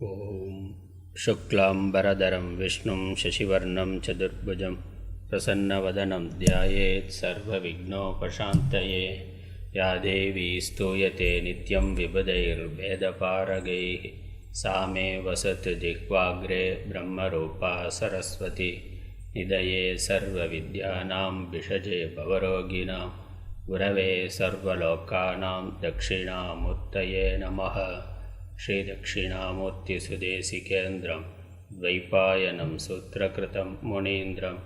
ஓம் சுக்லாம்பரதரம் விஷ்ணும் சசிவர்ணம் சதுர்புஜம் பிரசன்னவதனம் த்யாயேத் சர்வவிக்னோபசாந்தயே யா தேவி ஸ்தூயதே நித்யம் விபுதைர்வேதபாரகைः सा मे वसतु जिह्वाग्रे ब्रह्मरूपा सरस्वती निधये सर्वविद्यानां विषजे भवरोगिणां गुरवे सर्वलोकानां दक्षिणामूर्तये नमः. श्रीदक्षिणामूर्तिसुदेशिकेन्द्रं द्वैपायनं सूत्रकृतं मुनीन्द्रं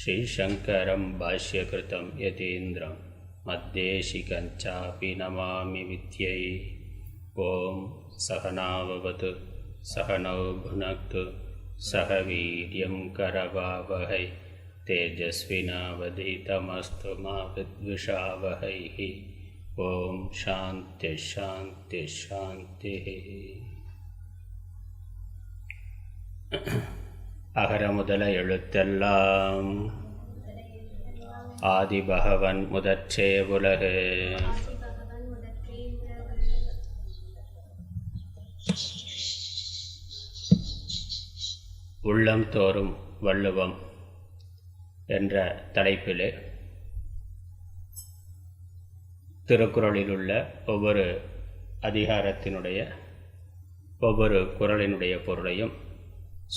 श्रीशङ्करं भाष्यकृतं यतीन्द्रं मद्देशिकञ्चापि नमामि विद्यै. ॐ सहनाववतु सहनौ भुनक्तु सह वीर्यं करवावहै तेजस्विनावधीतमस्तु मा विद्विषावहैः. ஓம் சாந்தி சாந்தி சாந்தி. அகர முதல எழுத்தெல்லாம் ஆதிபகவன் முதற்றே உலகு. உள்ளம் தோறும் வள்ளுவம் என்ற தலைப்பிலே திருக்குறளில் உள்ள ஒவ்வொரு அதிகாரத்தினுடைய ஒவ்வொரு குறளினுடைய பொருளையும்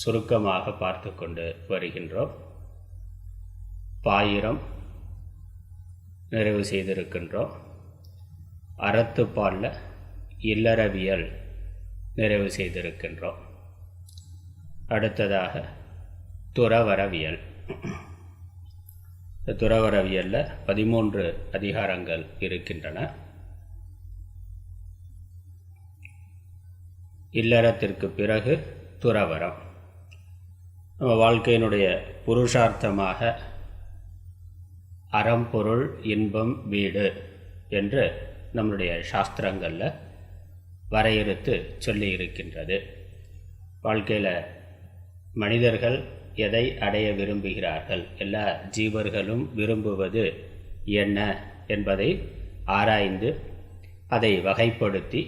சுருக்கமாக பார்த்து கொண்டு வருகின்றோம். பாயிரம் நிறைவு செய்திருக்கின்றோம். அறத்துப்பாலில் இல்லறவியல் நிறைவு செய்திருக்கின்றோம். அடுத்ததாக துறவறவியல். இந்த துறவறவியலில் 13 அதிகாரங்கள் இருக்கின்றன. இல்லறத்திற்கு பிறகு துறவறம். நம்ம வாழ்க்கையினுடைய புருஷார்த்தமாக அறம், பொருள், இன்பம், வீடு என்று நம்முடைய சாஸ்திரங்களில் வரையறுத்து சொல்லி இருக்கின்றது. வாழ்க்கையில் மனிதர்கள் எதை அடைய விரும்புகிறார்கள், எல்லா ஜீவர்களும் விரும்புவது என்ன என்பதை ஆராய்ந்து அதை வகைப்படுத்தி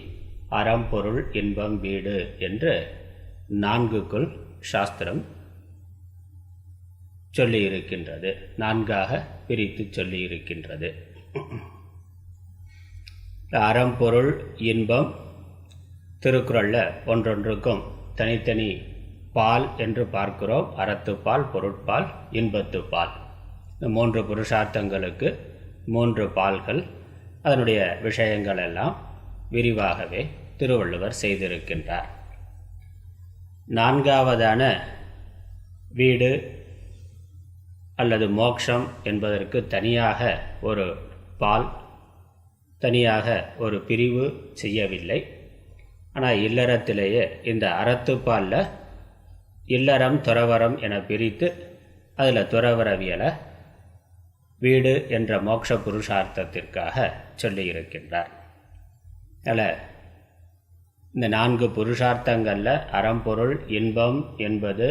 அறம், பொருள், இன்பம், வீடு என்று 4க்குள் சாஸ்திரம் சொல்லியிருக்கின்றது. 4ஆக பிரித்து சொல்லியிருக்கின்றது. அறம், பொருள், இன்பம் திருக்குறளில் ஒன்றொன்றுக்கும் தனித்தனி பால் என்று பார்க்கிறோம். அறத்துப்பால், பொருட்பால், இன்பத்துப்பால். இந்த 3 புருஷார்த்தங்களுக்கு 3 பால்கள். அதனுடைய விஷயங்கள் எல்லாம் விரிவாகவே திருவள்ளுவர் செய்திருக்கின்றார். 4ஆவதான வீடு அல்லது மோட்சம் என்பதற்கு தனியாக ஒரு பால், தனியாக ஒரு பிரிவு செய்யவில்லை. ஆனால் இல்லறத்திலேயே இந்த அறத்துப்பாலில் இல்லறம், துறவரம் என பிரித்து அதில் துறவறவியலை வீடு என்ற மோட்ச புருஷார்த்தத்திற்காக சொல்லியிருக்கின்றார். அதில் இந்த 4 புருஷார்த்தங்களில் அறம், பொருள், இன்பம் என்பது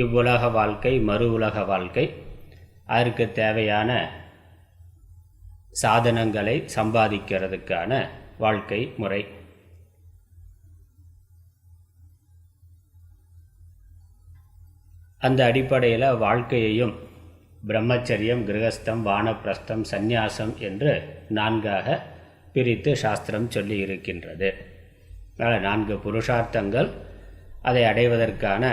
இவ்வுலக வாழ்க்கை, மறு உலக வாழ்க்கை, அதற்கு தேவையான சாதனங்களை சம்பாதிக்கிறதுக்கான வாழ்க்கை முறை. அந்த அடிப்படையில் வாழ்க்கையையும் பிரம்மச்சரியம், கிரகஸ்தம், வானப்பிரஸ்தம், சந்நியாசம் என்று 4ஆக பிரித்து சாஸ்திரம் சொல்லி இருக்கின்றது. அதனால் 4 புருஷார்த்தங்கள், அதை அடைவதற்கான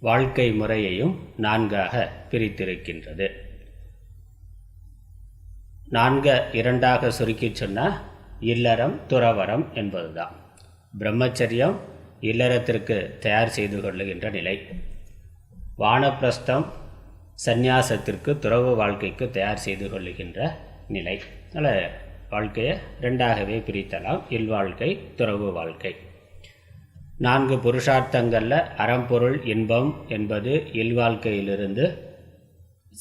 வாழ்க்கை முறையையும் 4ஆக பிரித்திருக்கின்றது. 4 2ஆக சுருக்கி சொன்னால் இல்லறம், துறவரம் என்பதுதான். பிரம்மச்சரியம் இல்லறத்திற்கு தயார் செய்து கொள்ளுகின்ற நிலை. வானப்பிரஸ்தம் சந்நியாசத்திற்கு, துறவு வாழ்க்கைக்கு தயார் செய்து கொள்ளுகின்ற நிலை. அதனால் வாழ்க்கையை 2ஆகவே பிரித்தலாம். இல்வாழ்க்கை, துறவு வாழ்க்கை. 4 புருஷார்த்தங்களில் அறம்பொருள், இன்பம் என்பது இல்வாழ்க்கையிலிருந்து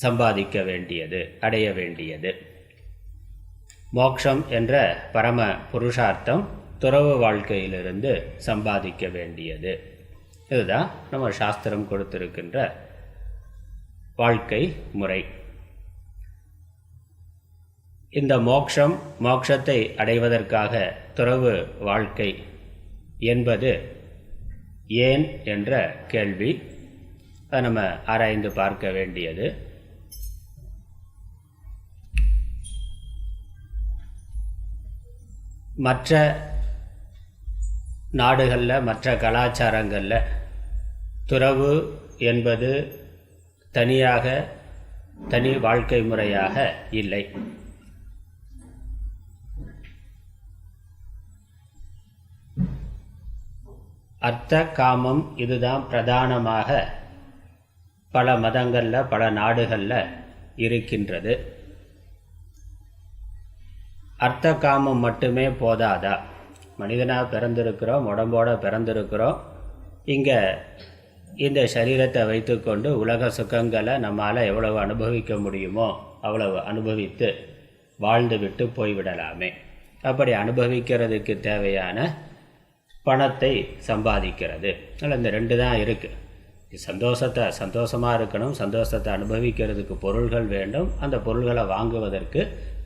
சம்பாதிக்க வேண்டியது, அடைய வேண்டியது. மோட்சம் என்ற பரம புருஷார்த்தம் துறவு வாழ்க்கையிலிருந்து சம்பாதிக்க வேண்டியது. இதுதான் நம்ம சாஸ்திரம் கொடுத்திருக்கின்ற வாழ்க்கை முறை. இந்த மோட்சத்தை அடைவதற்காக துறவு வாழ்க்கை என்பது ஏன் என்ற கேள்வி. அதை நம்ம ஆராய்ந்து பார்க்க வேண்டியது. மற்ற நாடுகளில், மற்ற கலாச்சாரங்களில் துறவு என்பது தனியாக, தனி வாழ்க்கை முறையாக இல்லை. அர்த்த காமம் இதுதான் பிரதானமாக பல மதங்களில், பல நாடுகளில் இருக்கின்றது. அர்த்த காமம் மட்டுமே போதாதா? மனிதனாக பிறந்திருக்கிறோம், உடம்போடு பிறந்திருக்கிறோம். இங்கே இந்த சரீரத்தை வைத்துக்கொண்டு உலக சுகங்களை நம்மால் எவ்வளவு அனுபவிக்க முடியுமோ அவ்வளவு அனுபவித்து வாழ்ந்து விட்டு போய்விடலாமே. அப்படி அனுபவிக்கிறதுக்கு தேவையான பணத்தை சம்பாதிக்கிறது. அதில் இந்த ரெண்டு தான் இருக்குது. சந்தோஷமாக இருக்கணும், சந்தோஷத்தை அனுபவிக்கிறதுக்கு பொருள்கள் வேண்டும், அந்த பொருள்களை வாங்குவதற்கு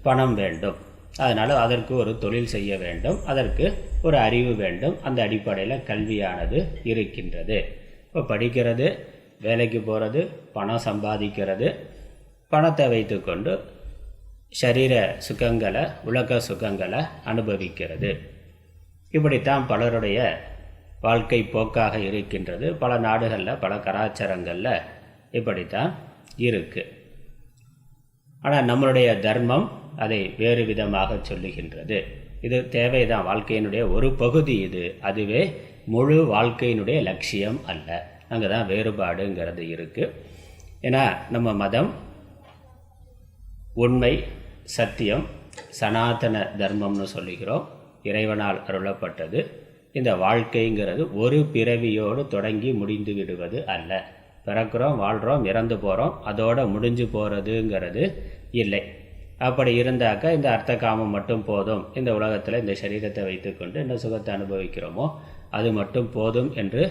பணம் வேண்டும். அதனால் அதற்கு ஒரு தொழில் செய்ய வேண்டும், அதற்கு ஒரு அறிவு வேண்டும். அந்த அடிப்படையில் கல்வியானது இருக்கின்றது. இப்போ படிக்கிறது, வேலைக்கு போகிறது, பணம் சம்பாதிக்கிறது, பணத்தை வைத்துக்கொண்டு சரீர சுகங்களை, உலக சுகங்களை அனுபவிக்கிறது. இப்படித்தான் பலருடைய வாழ்க்கை போக்காக இருக்கின்றது. பல நாடுகளில், பல கலாச்சாரங்களில் இப்படித்தான் இருக்குது. ஆனால் நம்மளுடைய தர்மம் அதை வேறு விதமாக சொல்லுகின்றது. இது தேவைதான், வாழ்க்கையினுடைய ஒரு பகுதி இது. அதுவே முழு வாழ்க்கையினுடைய லட்சியம் அல்ல. அங்கே தான் வேறுபாடுங்கிறது இருக்குது. ஏன்னா நம்ம மதம் உண்மை, சத்தியம், சனாதன தர்மம்னு சொல்லுகிறோம். இறைவனால் அருளப்பட்டது. இந்த வாழ்க்கைங்கிறது ஒரு பிறவியோடு தொடங்கி முடிந்து விடுவது அல்ல. பிறக்கிறோம், வாழ்கிறோம், இறந்து போகிறோம், அதோடு முடிஞ்சு போகிறதுங்கிறது இல்லை. அப்படி இருந்தாக்கா இந்த அர்த்த காமம் மட்டும் போதும், இந்த உலகத்தில் இந்த சரீரத்தை வைத்துக்கொண்டு என்ன சுகத்தை அனுபவிக்கிறோமோ அது மட்டும் போதும் என்று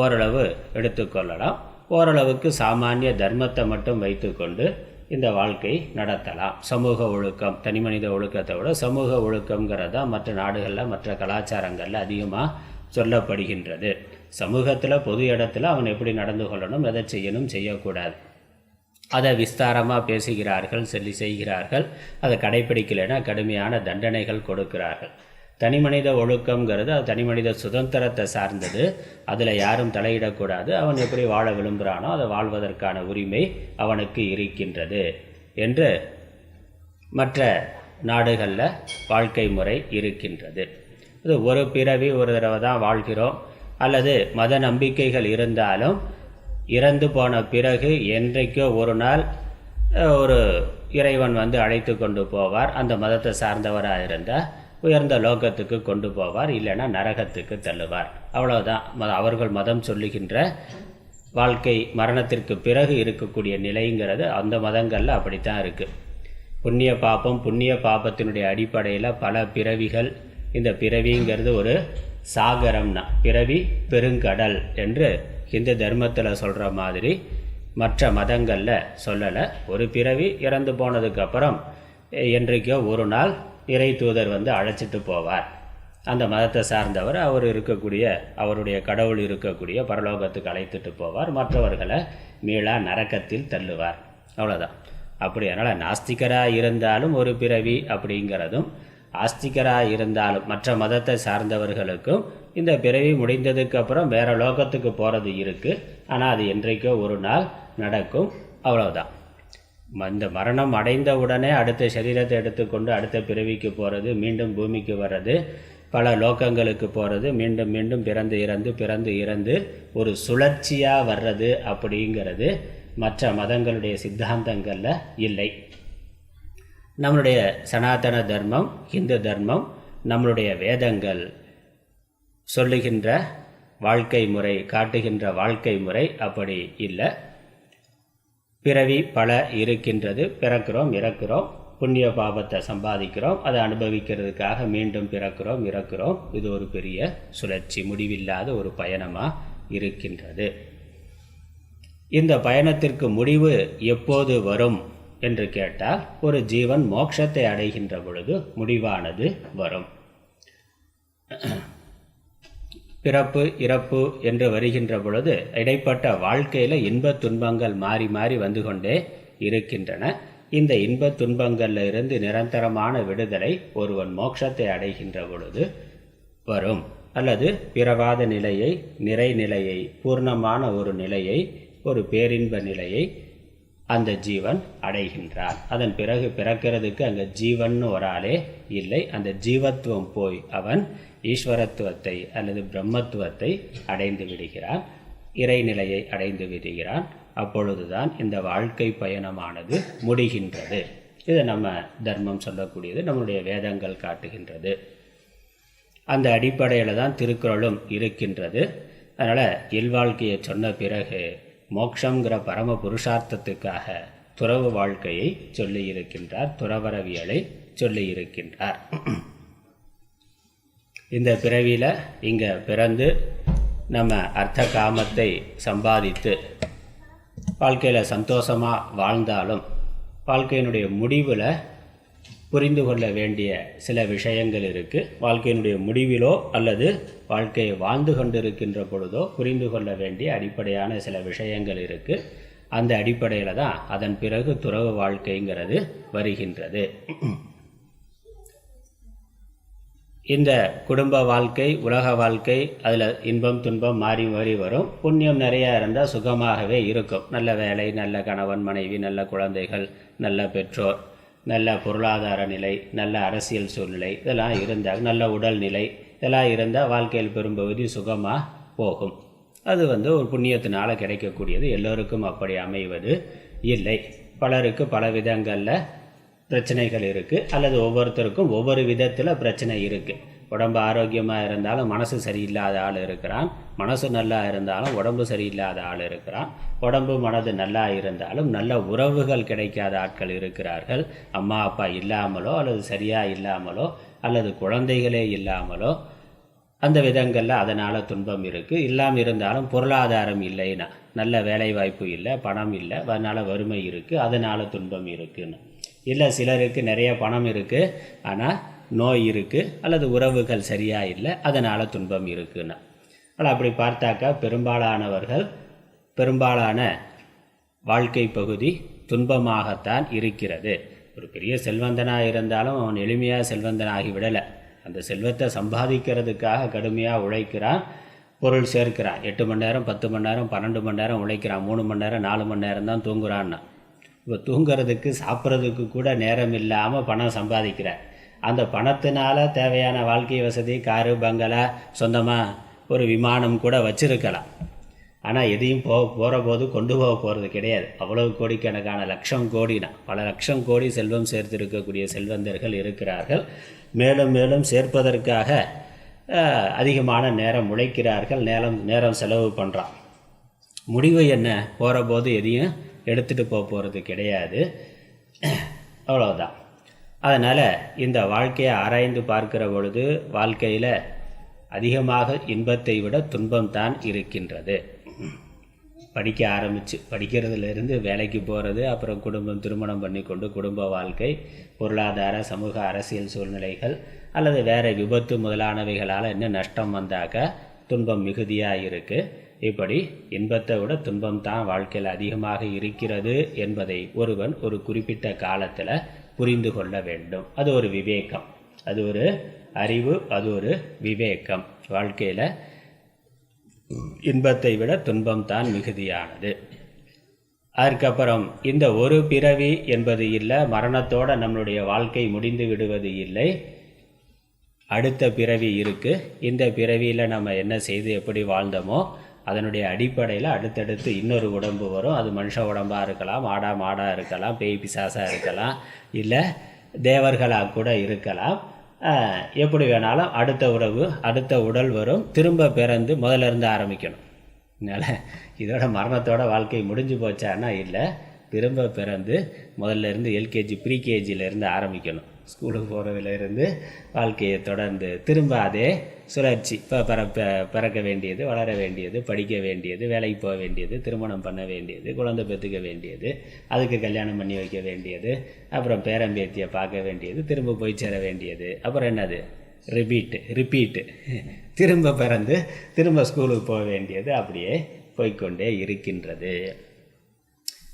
ஓரளவு எடுத்துக்கொள்ளலாம். ஓரளவுக்கு சாமானிய தர்மத்தை மட்டும் வைத்துக்கொண்டு இந்த வாழ்க்கை நடத்தலாம். சமூக ஒழுக்கம், தனி மனித ஒழுக்கத்தை விட சமூக ஒழுக்கங்கிறது தான் மற்ற நாடுகளில், மற்ற கலாச்சாரங்களில் அதிகமாக சொல்லப்படுகின்றது. சமூகத்தில், பொது இடத்துல அவன் எப்படி நடந்து கொள்ளணும், எதை செய்யணும், செய்யக்கூடாது, அதை விஸ்தாரமாக பேசுகிறார்கள், செய்கிறார்கள். அதை கடைப்பிடிக்கலைன்னா கடுமையான தண்டனைகள் கொடுக்கிறார்கள். தனி மனித ஒழுக்கங்கிறது அது தனி மனித சுதந்திரத்தை சார்ந்தது. அதில் யாரும் தலையிடக்கூடாது. அவன் எப்படி வாழ விரும்புகிறானோ அதை வாழ்வதற்கான உரிமை அவனுக்கு இருக்கின்றது என்று மற்ற நாடுகளில் வாழ்க்கை முறை இருக்கின்றது. இது ஒரு பிறவி ஒரு தடவை தான் வாழ்கிறோம். அல்லது மத நம்பிக்கைகள் இருந்தாலும் இறந்து போன பிறகு என்றைக்கோ ஒரு நாள் ஒரு இறைவன் அழைத்து கொண்டு போவார். அந்த மதத்தை சார்ந்தவராக இருந்தால் உயர்ந்த லோகத்துக்கு கொண்டு போவார், இல்லைன்னா நரகத்துக்கு தள்ளுவார். அவ்வளோதான். அவர்கள் மதம் சொல்லுகின்ற வாழ்க்கை மரணத்திற்கு பிறகு இருக்கக்கூடிய நிலைங்கிறது அந்த மதங்களில் அப்படித்தான் இருக்குது. புண்ணிய பாபம், புண்ணிய பாபத்தினுடைய அடிப்படையில் பல பிறவிகள். இந்த பிறவிங்கிறது ஒரு சாகரம்னா, பிறவி பெருங்கடல் என்று இந்து தர்மத்தில் சொல்கிற மாதிரி மற்ற மதங்களில் சொல்லலை. ஒரு பிறவி, இறந்து போனதுக்கப்புறம் என்றைக்கோ ஒரு நாள் இறை தூதர் அழைச்சிட்டு போவார். அந்த மதத்தை சார்ந்தவர் அவர் இருக்கக்கூடிய, அவருடைய கடவுள் இருக்கக்கூடிய பரலோகத்துக்கு அழைத்துட்டு போவார். மற்றவர்களை மீளா நரக்கத்தில் தள்ளுவார். அவ்வளோதான். அப்படி அதனால் நாஸ்திகராக இருந்தாலும் ஒரு பிறவி அப்படிங்கிறதும், ஆஸ்திகராக இருந்தாலும் மற்ற மதத்தை சார்ந்தவர்களுக்கும் இந்த பிறவி முடிந்ததுக்கப்புறம் வேறு லோகத்துக்கு போகிறது இருக்குது. ஆனால் அது என்றைக்கோ ஒரு நாள் நடக்கும். அவ்வளோதான். இந்த மரணம் அடைந்த உடனே அடுத்த சரீரத்தை எடுத்துக்கொண்டு அடுத்த பிறவிக்கு போகிறது, மீண்டும் பூமிக்கு வர்றது, பல லோகங்களுக்கு போகிறது, மீண்டும் மீண்டும் பிறந்து இறந்து பிறந்து இறந்து ஒரு சுழற்சியாக வர்றது அப்படிங்கிறது மற்ற மதங்களுடைய சித்தாந்தங்களில் இல்லை. நம்மளுடைய சனாதன தர்மம், இந்து தர்மம், நம்மளுடைய வேதங்கள் சொல்லுகின்ற வாழ்க்கை முறை, காட்டுகின்ற வாழ்க்கை முறை அப்படி இல்லை. பிறவி பல இருக்கின்றது. பிறக்கிறோம், இறக்கிறோம், புண்ணிய பாபத்தை சம்பாதிக்கிறோம், அதை அனுபவிக்கிறதுக்காக மீண்டும் பிறக்கிறோம், இறக்கிறோம். இது ஒரு பெரிய சுழற்சி, முடிவில்லாத ஒரு பயணமாக இருக்கின்றது. இந்த பயணத்திற்கு முடிவு எப்போது வரும் என்று கேட்டால், ஒரு ஜீவன் மோட்சத்தை அடைகின்ற பொழுது முடிவானது வரும். பிறப்பு இறப்பு என்று வருகின்ற பொழுது இடைப்பட்ட வாழ்க்கையில் இன்பத் துன்பங்கள் மாறி மாறி வந்து கொண்டே இருக்கின்றன. இந்த இன்பத் துன்பங்களில் இருந்து நிரந்தரமான விடுதலை ஒருவன் மோட்சத்தை அடைகின்ற பொழுது வரும். அல்லது பிறவாத நிலையை, நிறைநிலையை, பூர்ணமான ஒரு நிலையை, ஒரு பேரின்ப நிலையை அந்த ஜீவன் அடைகின்றான். அதன் பிறகு பிறக்கிறதுக்கு அங்கே ஜீவன்னு ஒரு ஆளே இல்லை. அந்த ஜீவத்துவம் போய் அவன் ஈஸ்வரத்துவத்தை அல்லது பிரம்மத்துவத்தை அடைந்து விடுகிறான், இறைநிலையை அடைந்து விடுகிறான். அப்பொழுதுதான் இந்த வாழ்க்கை பயணமானது முடிகின்றது. இது நம்ம தர்மம் சொல்லக்கூடியது, நம்முடைய வேதங்கள் காட்டுகின்றது. அந்த அடிப்படையில் தான் திருக்குறளும் இருக்கின்றது. அதனால் இல்வாழ்க்கையை சொன்ன பிறகு மோட்சங்கிற பரம புருஷார்த்தத்துக்காக துறவு வாழ்க்கையை சொல்லி இருக்கின்றார், துறவரவியலை சொல்லி இருக்கின்றார். இந்த பிறவியில் இங்கே பிறந்து நம்ம அர்த்த காமத்தை சம்பாதித்து வாழ்க்கையில் சந்தோஷமாக வாழ்ந்தாலும் வாழ்க்கையினுடைய முடிவில் புரிந்து கொள்ள வேண்டிய சில விஷயங்கள் இருக்குது. வாழ்க்கையினுடைய முடிவிலோ அல்லது வாழ்க்கையை வாழ்ந்து கொண்டிருக்கின்ற பொழுதோ புரிந்து கொள்ள வேண்டிய அடிப்படையான சில விஷயங்கள் இருக்குது. அந்த அடிப்படையில் தான் அதன் பிறகு துறவு வாழ்க்கைங்கிறது வருகின்றது. இந்த குடும்ப வாழ்க்கை, உலக வாழ்க்கை, அதில் இன்பம் துன்பம் மாறி மாறி வரும். புண்ணியம் நிறையா இருந்தால் சுகமாகவே இருக்கும். நல்ல வேலை, நல்ல கணவன் மனைவி, நல்ல குழந்தைகள், நல்ல பெற்றோர், நல்ல பொருளாதார நிலை, நல்ல அரசியல் சூழ்நிலை, இதெல்லாம் இருந்தால், நல்ல உடல்நிலை, இதெல்லாம் இருந்தால் வாழ்க்கையில் பெரும்பகுதி சுகமாக போகும். அது ஒரு புண்ணியத்தினால் கிடைக்கக்கூடியது. எல்லோருக்கும் அப்படி அமைவது இல்லை. பலருக்கு பல விதங்களில் பிரச்சனைகள் இருக்குது, அல்லது ஒவ்வொருத்தருக்கும் ஒவ்வொரு விதத்தில் பிரச்சனை இருக்குது. உடம்பு ஆரோக்கியமாக இருந்தாலும் மனசு சரியில்லாத ஆள் இருக்கிறான், மனசு நல்லா இருந்தாலும் உடம்பு சரியில்லாத ஆள் இருக்கிறான், உடம்பு மனது நல்லா இருந்தாலும் நல்ல உறவுகள் கிடைக்காத ஆட்கள் இருக்கிறார்கள். அம்மா அப்பா இல்லாமலோ அல்லது சரியாக இல்லாமலோ அல்லது குழந்தைகளே இல்லாமலோ அந்த விதங்களில் அதனால் துன்பம் இருக்குது. இல்லாமல் இருந்தாலும் பொருளாதாரம் இல்லைன்னா, நல்ல வேலை வாய்ப்பு இல்லை, பணம் இல்லை, அதனால் வறுமை இருக்குது, அதனால் துன்பம் இருக்குன்னு. இல்லை சிலருக்கு நிறைய பணம் இருக்குது ஆனால் நோய் இருக்குது, அல்லது உறவுகள் சரியாக இல்லை, அதனால் துன்பம் இருக்குன்னா. ஆனால் அப்படி பார்த்தாக்கா பெரும்பாலான வாழ்க்கை பகுதி துன்பமாகத்தான் இருக்கிறது. ஒரு பெரிய செல்வந்தனாக இருந்தாலும் அவன் எளிமையாக செல்வந்தனாகி விடலை. அந்த செல்வத்தை சம்பாதிக்கிறதுக்காக கடுமையாக உழைக்கிறான், பொருள் சேர்க்கிறான். 8 மணி நேரம், 10 மணி நேரம், 12 மணி நேரம் உழைக்கிறான். 3 மணி நேரம், 4 மணி நேரம் தான் தூங்குறான்னா. இப்போ தூங்கிறதுக்கு சாப்பிட்றதுக்கு கூட நேரம் இல்லாமல் பணம் சம்பாதிக்கிறார். அந்த பணத்தினால் தேவையான வாழ்க்கை வசதி, காரு, பங்களா, சொந்தமாக ஒரு விமானம் கூட வச்சுருக்கலாம். ஆனால் எதையும் போகிற போது கொண்டு போகிறது கிடையாது. அவ்வளவு கோடிக்கணக்கான லட்சம் கோடினா, பல லட்சம் கோடி செல்வம் சேர்த்திருக்கக்கூடிய செல்வந்தர்கள் இருக்கிறார்கள். மேலும் மேலும் சேர்ப்பதற்காக அதிகமான நேரம் உழைக்கிறார்கள், நேரம் செலவு பண்ணுறான். முடிவு என்ன? போகிற போது எதையும் எடுத்துகிட்டு போகிறது கிடையாது. அவ்வளோதான். அதனால் இந்த வாழ்க்கையை ஆராய்ந்து பார்க்கிற பொழுது வாழ்க்கையில் அதிகமாக இன்பத்தை விட துன்பம் தான் இருக்கின்றது. படிக்க ஆரம்பித்து படிக்கிறதுலேருந்து வேலைக்கு போகிறது, அப்புறம் குடும்பம், திருமணம் பண்ணி கொண்டு குடும்ப வாழ்க்கை, பொருளாதார சமூக அரசியல் சூழ்நிலைகள் அல்லது வேறு விபத்து முதலானவைகளால் என்ன நஷ்டம் வந்தாக்க துன்பம் மிகுதியாக இருக்குது. இப்படி இன்பத்தை விட துன்பம் தான் வாழ்க்கையில் அதிகமாக இருக்கிறது என்பதை ஒருவன் ஒரு குறிப்பிட்ட காலத்தில் புரிந்து கொள்ள வேண்டும். அது ஒரு விவேகம், அது ஒரு அறிவு, அது ஒரு விவேகம். வாழ்க்கையில் இன்பத்தை விட துன்பம் தான் மிகுதியானது. அதுக்கப்புறம் இந்த ஒரு பிறவி என்பது இல்லை, மரணத்தோடு நம்மளுடைய வாழ்க்கை முடிந்து விடுவது இல்லை. அடுத்த பிறவி இருக்குது. இந்த பிறவியில் நம்ம என்ன செய்து எப்படி வாழ்ந்தோமோ அதனுடைய அடிப்படையில் அடுத்தடுத்து இன்னொரு உடம்பு வரும். அது மனுஷ உடம்பாக இருக்கலாம், மாடாக இருக்கலாம், பேய் பிசாசாக இருக்கலாம், இல்லை தேவர்களாக கூட இருக்கலாம். எப்படி வேணாலும் அடுத்த உடல் வரும். திரும்ப பிறந்து முதல்ல இருந்து ஆரம்பிக்கணும். அதனால் இதோட மரணத்தோட வாழ்க்கை முடிஞ்சு போச்சான்னா இல்லை, திரும்ப பிறந்து முதல்ல இருந்து எல்கேஜி ப்ரீகேஜியிலேருந்து ஆரம்பிக்கணும். ஸ்கூலுக்கு போகிறதுலேருந்து வாழ்க்கையை தொடர்ந்து திரும்ப அதே சுழற்சி. இப்போ பிறக்க வேண்டியது, வளர வேண்டியது, படிக்க வேண்டியது, வேலைக்கு போக வேண்டியது, திருமணம் பண்ண வேண்டியது, குழந்தை பெற்றுக்க வேண்டியது, அதுக்கு கல்யாணம் பண்ணி வைக்க வேண்டியது, அப்புறம் பேரம்பேத்தியை பார்க்க வேண்டியது, திரும்ப போய் சேர வேண்டியது, அப்புறம் என்னது ரிப்பீட்டு திரும்ப பிறந்து திரும்ப ஸ்கூலுக்கு போக வேண்டியது அப்படியே போய்கொண்டே இருக்கின்றது.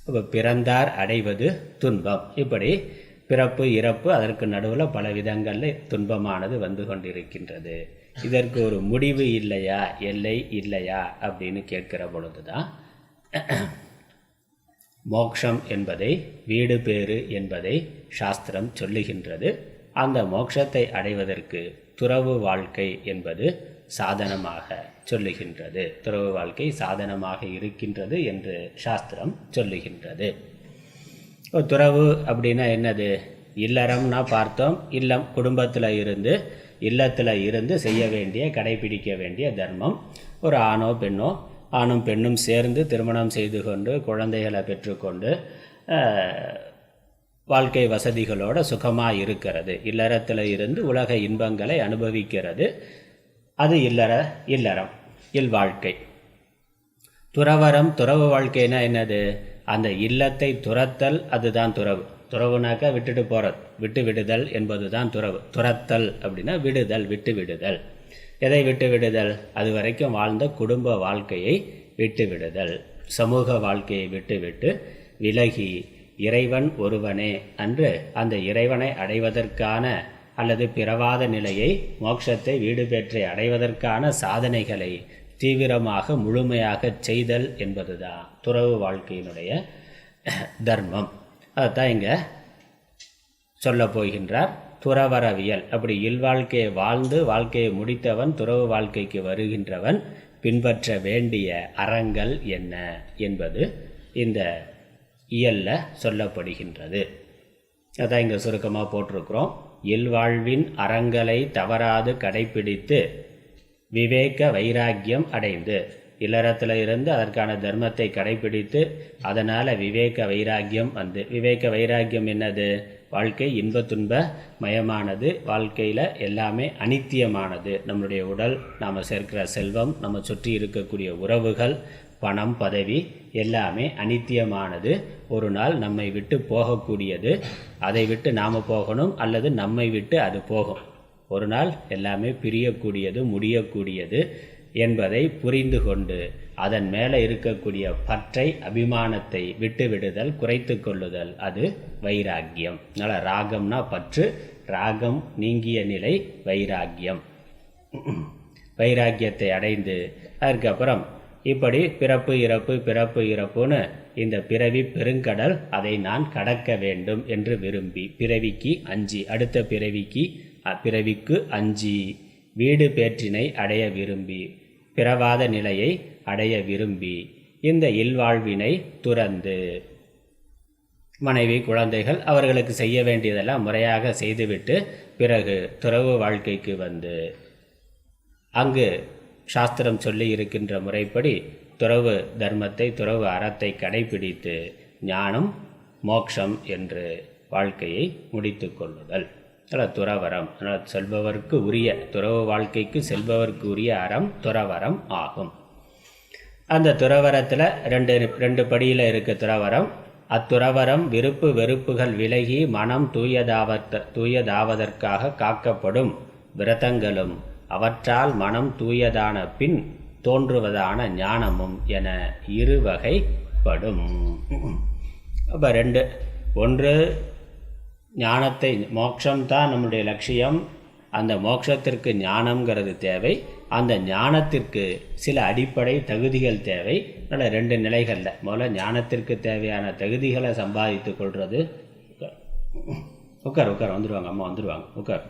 இப்போ பிறந்தார் அடைவது துன்பம். இப்படி பிறப்பு இறப்பு அதற்கு நடுவில் பல விதங்களில் துன்பமானது வந்து கொண்டிருக்கின்றது. இதற்கு ஒரு முடிவு இல்லையா, எல்லை இல்லையா அப்படின்னு கேட்கிற பொழுது தான் மோக்ஷம் என்பதை, வீடு பேறு என்பதை சாஸ்திரம் சொல்லுகின்றது. அந்த மோட்சத்தை அடைவதற்கு துறவு வாழ்க்கை என்பது சாதனமாக சொல்லுகின்றது. துறவு வாழ்க்கை சாதனமாக இருக்கின்றது என்று சாஸ்திரம் சொல்லுகின்றது. துறவு அப்படின்னா என்னது? இல்லறம்னா பார்த்தோம், இல்லம் இல்லத்தில் இருந்து செய்ய வேண்டிய, கடைபிடிக்க வேண்டிய தர்மம். ஒரு ஆணும் பெண்ணும் சேர்ந்து திருமணம் செய்து கொண்டு குழந்தைகளை பெற்றுக்கொண்டு வாழ்க்கை வசதிகளோடு சுகமாக இருக்கிறது. இல்லறத்தில் இருந்து உலக இன்பங்களை அனுபவிக்கிறது. அது இல்லறம், இல்வாழ்க்கை. துறவு வாழ்க்கைனா என்னது? அந்த இல்லத்தை துரத்தல், அதுதான் துறவு. துறவுனாக்கா விட்டுட்டு போகிறது, விட்டு விடுதல் என்பது தான் துறவு. துரத்தல் அப்படின்னா விடுதல், விட்டு விடுதல். எதை விட்டு விடுதல்? அது வரைக்கும் வாழ்ந்த குடும்ப வாழ்க்கையை விட்டு விடுதல், சமூக வாழ்க்கையை விட்டுவிட்டு விலகி இறைவன் ஒருவனே அன்று அந்த இறைவனை அடைவதற்கான அல்லது பிறவாத நிலையை, மோட்சத்தை, வீடு பெற்றை அடைவதற்கான சாதனைகளை தீவிரமாக முழுமையாக செய்தல் என்பதுதான் துறவு வாழ்க்கையினுடைய தர்மம். அதுதான் இங்கே சொல்ல போகின்றார். துறவரவியல். அப்படி இல்வாழ்க்கையை வாழ்ந்து வாழ்க்கையை முடித்தவன் துறவு வாழ்க்கைக்கு வருகின்றவன் பின்பற்ற வேண்டிய அறங்கள் என்ன என்பது இந்த இயலில் சொல்லப்படுகின்றது. அதான் இங்கே சுருக்கமாக போட்டிருக்கிறோம். இல்வாழ்வின் அறங்களை தவறாது கடைப்பிடித்து விவேக வைராக்கியம் அடைந்து, இல்லறத்தில் இருந்து அதற்கான தர்மத்தை கடைப்பிடித்து அதனால் விவேக வைராக்கியம் வந்து, விவேக வைராக்கியம் என்னது? வாழ்க்கை இன்ப துன்ப மயமானது, வாழ்க்கையில் எல்லாமே அனித்தியமானது. நம்மளுடைய உடல், நாம் சேர்க்கிற செல்வம், நம்ம சுற்றி இருக்கக்கூடிய உறவுகள், பணம், பதவி எல்லாமே அனித்தியமானது. ஒரு நாள் நம்மை விட்டு போகக்கூடியது. அதை விட்டு நாம் போகணும் அல்லது நம்மை விட்டு அது போகும். ஒரு நாள் எல்லாமே பிரியக்கூடியது, முடியக்கூடியது என்பதை புரிந்து கொண்டு அதன் மேலே இருக்கக்கூடிய பற்றை, அபிமானத்தை விட்டு விடுதல், குறைத்து கொள்ளுதல், அது வைராக்கியம். அதனால் ராகம்னா பற்று, ராகம் நீங்கிய நிலை வைராக்கியம். வைராக்கியத்தை அடைந்து அதுக்கப்புறம் இப்படி பிறப்பு இறப்புன்னு இந்த பிறவி பெருங்கடல், அதை நான் கடக்க வேண்டும் என்று விரும்பி, பிறவிக்கு அஞ்சி, அடுத்த பிறவிக்கு அஞ்சி, வீடு பேற்றினை அடைய விரும்பி, பிறவாத நிலையை அடைய விரும்பி, இந்த இல்வாழ்வினை துறந்து மனைவி, குழந்தைகள் அவர்களுக்கு செய்ய வேண்டியதெல்லாம் முறையாக செய்துவிட்டு பிறகு துறவு வாழ்க்கைக்கு வந்து அங்கு சாஸ்திரம் சொல்லி இருக்கின்ற முறைப்படி துறவு தர்மத்தை, துறவு அறத்தை கடைபிடித்து ஞானம், மோக்ஷம் என்று வாழ்க்கையை முடித்து கொள்ளுதல். அதில் துறவரம். அதனால் செல்பவருக்கு உரிய, துறவு வாழ்க்கைக்கு செல்பவருக்கு உரிய அறம் துறவரம் ஆகும். அந்த துறவரத்தில் ரெண்டு படியில் இருக்க துறவரம். அத்துறவரம் விருப்பு வெறுப்புகள் விலகி மனம் தூயதாவதற்காக காக்கப்படும் விரதங்களும் அவற்றால் மனம் தூயதான பின் தோன்றுவதான ஞானமும் என இரு வகைப்படும். அப்போ ஒன்று ஞானத்தை, மோட்சம்தான் நம்முடைய லட்சியம். அந்த மோட்சத்திற்கு ஞானம்ங்கிறது தேவை. அந்த ஞானத்திற்கு சில அடிப்படை தகுதிகள் தேவை. அதனால் ரெண்டு நிலைகளில் முதல்ல ஞானத்திற்கு தேவையான தகுதிகளை சம்பாதித்து கொள்வது. உட்கார் வந்துடுவாங்க, அம்மா வந்துடுவாங்க, உட்கார்.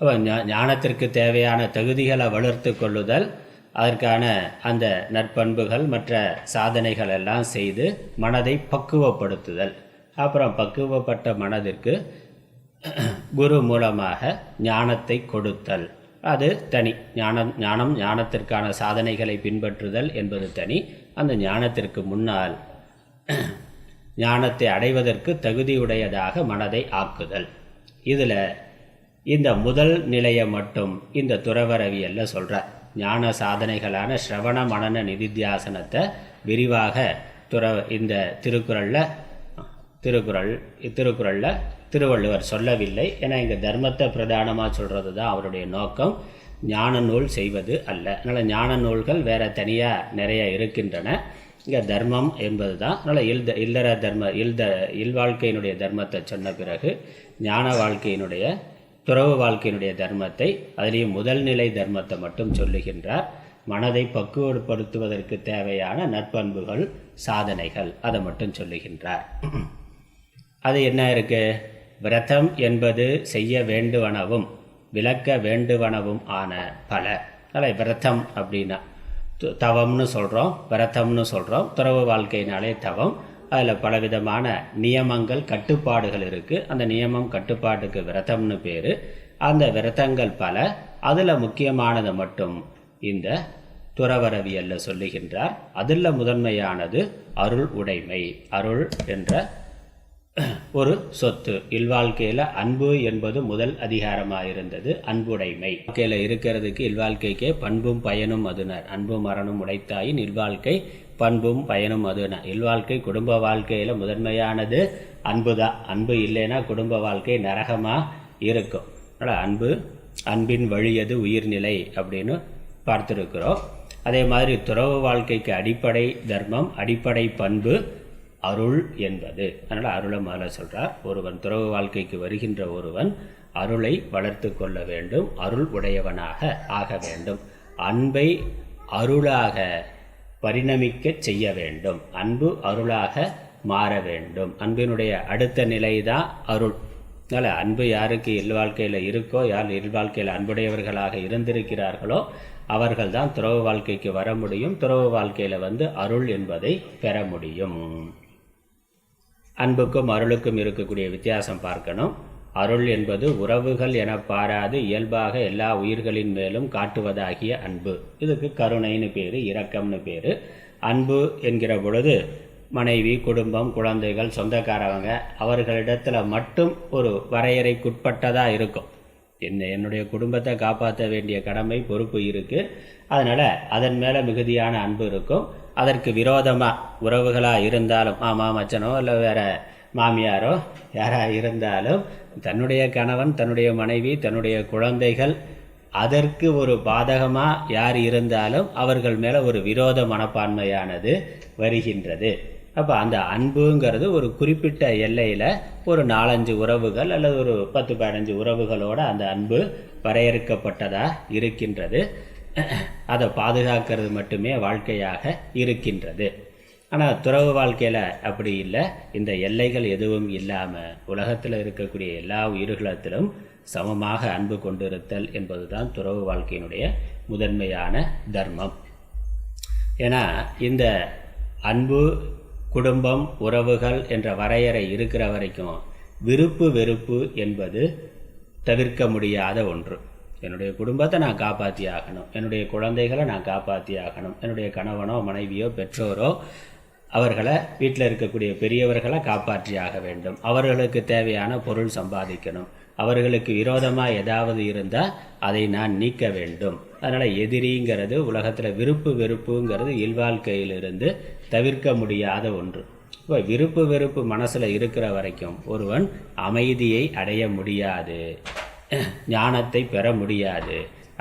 அப்போ ஞானத்திற்கு தேவையான தகுதிகளை வளர்த்து கொள்ளுதல், அதற்கான அந்த நற்பண்புகள் மற்ற சாதனைகள் எல்லாம் செய்து மனதை பக்குவப்படுத்துதல். அப்புறம் பக்குவப்பட்ட மனதிற்கு குரு மூலமாக ஞானத்தை கொடுத்தல், அது தனி. ஞானத்திற்கான சாதனைகளை பின்பற்றுதல் என்பது தனி. அந்த ஞானத்திற்கு முன்னால் ஞானத்தை அடைவதற்கு தகுதியுடையதாக மனதை ஆக்குதல். இதில் இந்த முதல் நிலையை மட்டும் இந்த துறவரவியல்ல சொல்கிறார். ஞான சாதனைகளான ஸ்ரவண மனன நிதித்தியாசனத்தை விரிவாக இந்த திருக்குறளில் திருவள்ளுவர் சொல்லவில்லை. ஏன்னா இங்கே தர்மத்தை பிரதானமாக சொல்கிறது தான் அவருடைய நோக்கம், ஞான நூல் செய்வது அல்ல. அதனால் ஞான நூல்கள் வேறு தனியாக நிறைய இருக்கின்றன. இங்கே தர்மம் என்பது தான். அதனால் இல்லற தர்ம இல்வாழ்க்கையினுடைய தர்மத்தை சொன்ன பிறகு ஞான வாழ்க்கையினுடைய துறவு வாழ்க்கையினுடைய தர்மத்தை, அதிலேயும் முதல் நிலை தர்மத்தை மட்டும் சொல்லுகின்றார். மனதை பக்குவப்படுத்துவதற்கு தேவையான நற்பண்புகள், சாதனைகள், அதை மட்டும் சொல்லுகின்றார். அது என்ன இருக்குது? விரதம் என்பது செய்ய வேண்டுவனவும் விளக்க வேண்டுவனவும் ஆன பல. அதில் விரதம் அப்படின்னா தவம்னு சொல்கிறோம், விரதம்னு சொல்கிறோம். துறவு வாழ்க்கையினாலே தவம். அதில் பலவிதமான நியமங்கள், கட்டுப்பாடுகள் இருக்குது. அந்த நியமம் கட்டுப்பாட்டுக்கு விரதம்னு பேர். அந்த விரதங்கள் பல. அதில் முக்கியமானதை மட்டும் இந்த துறவரவியல்ல சொல்லுகின்றார். அதில் முதன்மையானது அருள் உடைமை. அருள் என்ற ஒரு சொத்து. இல்வாழ்க்கையில் அன்பு என்பது முதல் அதிகாரமாக இருந்தது. அன்புடைமை வாழ்க்கையில் இருக்கிறதுக்கு இல்வாழ்க்கைக்கே பண்பும் பயனும் அதுனர். அன்பும் மரணம் உடைத்தாயின் இல்வாழ்க்கை பண்பும் பயனும் அதுனர். இல்வாழ்க்கை குடும்ப வாழ்க்கையில் முதன்மையானது அன்பு தான். அன்பு இல்லைன்னா குடும்ப வாழ்க்கை நரகமாக இருக்கும். அதனால் அன்பின் வழியது உயிர்நிலை அப்படின்னு பார்த்துருக்கிறோம். அதே மாதிரி துறவு வாழ்க்கைக்கு அடிப்படை தர்மம், அடிப்படை பண்பு அருள் என்பது. அதனால் அருளை முதல்ல சொல்கிறார். ஒருவன் துறவு வாழ்க்கைக்கு வருகின்ற ஒருவன் அருளை வளர்த்து கொள்ள வேண்டும், அருள் உடையவனாக ஆக வேண்டும், அன்பை அருளாக பரிணமிக்க செய்ய வேண்டும், அன்பு அருளாக மாற வேண்டும். அன்பினுடைய அடுத்த நிலை தான் அருள். அதனால் அன்பு யாருக்கு இல்வாழ்க்கையில் இருக்கோ, யார் இல்வாழ்க்கையில் அன்புடையவர்களாக இருந்திருக்கிறார்களோ அவர்கள் தான் துறவு வாழ்க்கைக்கு வர முடியும். துறவு வாழ்க்கையில் அருள் என்பதை பெற முடியும். அன்புக்கும் அருளுக்கும் இருக்கக்கூடிய வித்தியாசம் பார்க்கணும். அருள் என்பது உறவுகள் என பாராது இயல்பாக எல்லா உயிர்களின் மேலும் காட்டுவதாகிய அன்பு. இதுக்கு கருணைன்னு பேர், இரக்கம்னு பேர். அன்பு என்கிற பொழுது மனைவி, குடும்பம், குழந்தைகள், சொந்தக்காரவங்க அவர்களிடத்தில் மட்டும் ஒரு வரையறைக்குட்பட்டதாக இருக்கும். என்னுடைய குடும்பத்தை காப்பாற்ற வேண்டிய கடமை, பொறுப்பு இருக்குது. அதனால் அதன் மேலே மிகுதியான அன்பு இருக்கும். அதற்கு விரோதமாக உறவுகளாக இருந்தாலும், மாமா மச்சனோ இல்லை வேறு மாமியாரோ யாராக இருந்தாலும், தன்னுடைய கணவன், தன்னுடைய மனைவி, தன்னுடைய குழந்தைகள், அதற்கு ஒரு பாதகமாக யார் இருந்தாலும் அவர்கள் மேலே ஒரு விரோத மனப்பான்மையானது வருகின்றது. அப்போ அந்த அன்புங்கிறது ஒரு குறிப்பிட்ட எல்லையில் ஒரு 4-5 உறவுகள் அல்லது ஒரு 10-15 உறவுகளோடு அந்த அன்பு வரையறுக்கப்பட்டதாக இருக்கின்றது. அதை பாதுகாக்கிறது மட்டுமே வாழ்க்கையாக இருக்கின்றது. ஆனால் துறவு வாழ்க்கையில் அப்படி இல்லை. இந்த எல்லைகள் எதுவும் இல்லாமல் உலகத்தில் இருக்கக்கூடிய எல்லா உயிர்களிடத்திலும் சமமாக அன்பு கொண்டிருத்தல் என்பது தான் துறவு வாழ்க்கையினுடைய முதன்மையான தர்மம். ஏன்னா இந்த அன்பு, குடும்பம், உறவுகள் என்ற வரையறை இருக்கிற வரைக்கும் விருப்பு வெறுப்பு என்பது தவிர்க்க முடியாத ஒன்று. என்னுடைய குடும்பத்தை நான் காப்பாற்றி ஆகணும், என்னுடைய குழந்தைகளை நான் காப்பாற்றி ஆகணும், என்னுடைய கணவனோ மனைவியோ பெற்றோரோ அவர்களை, வீட்டில் இருக்கக்கூடிய பெரியவர்களை காப்பாற்றி ஆக வேண்டும், அவர்களுக்கு தேவையான பொருள் சம்பாதிக்கணும், அவர்களுக்கு விரோதமாக ஏதாவது இருந்தால் அதை நான் நீக்க வேண்டும். அதனால் எதிரிங்கிறது உலகத்தில் விருப்பு வெறுப்புங்கிறது இல்வாழ்க்கையிலிருந்து தவிர்க்க முடியாத ஒன்று. இப்போ விருப்பு வெறுப்பு மனசில் இருக்கிற வரைக்கும் ஒருவன் அமைதியை அடைய முடியாது, ஞானத்தை பெற முடியாது.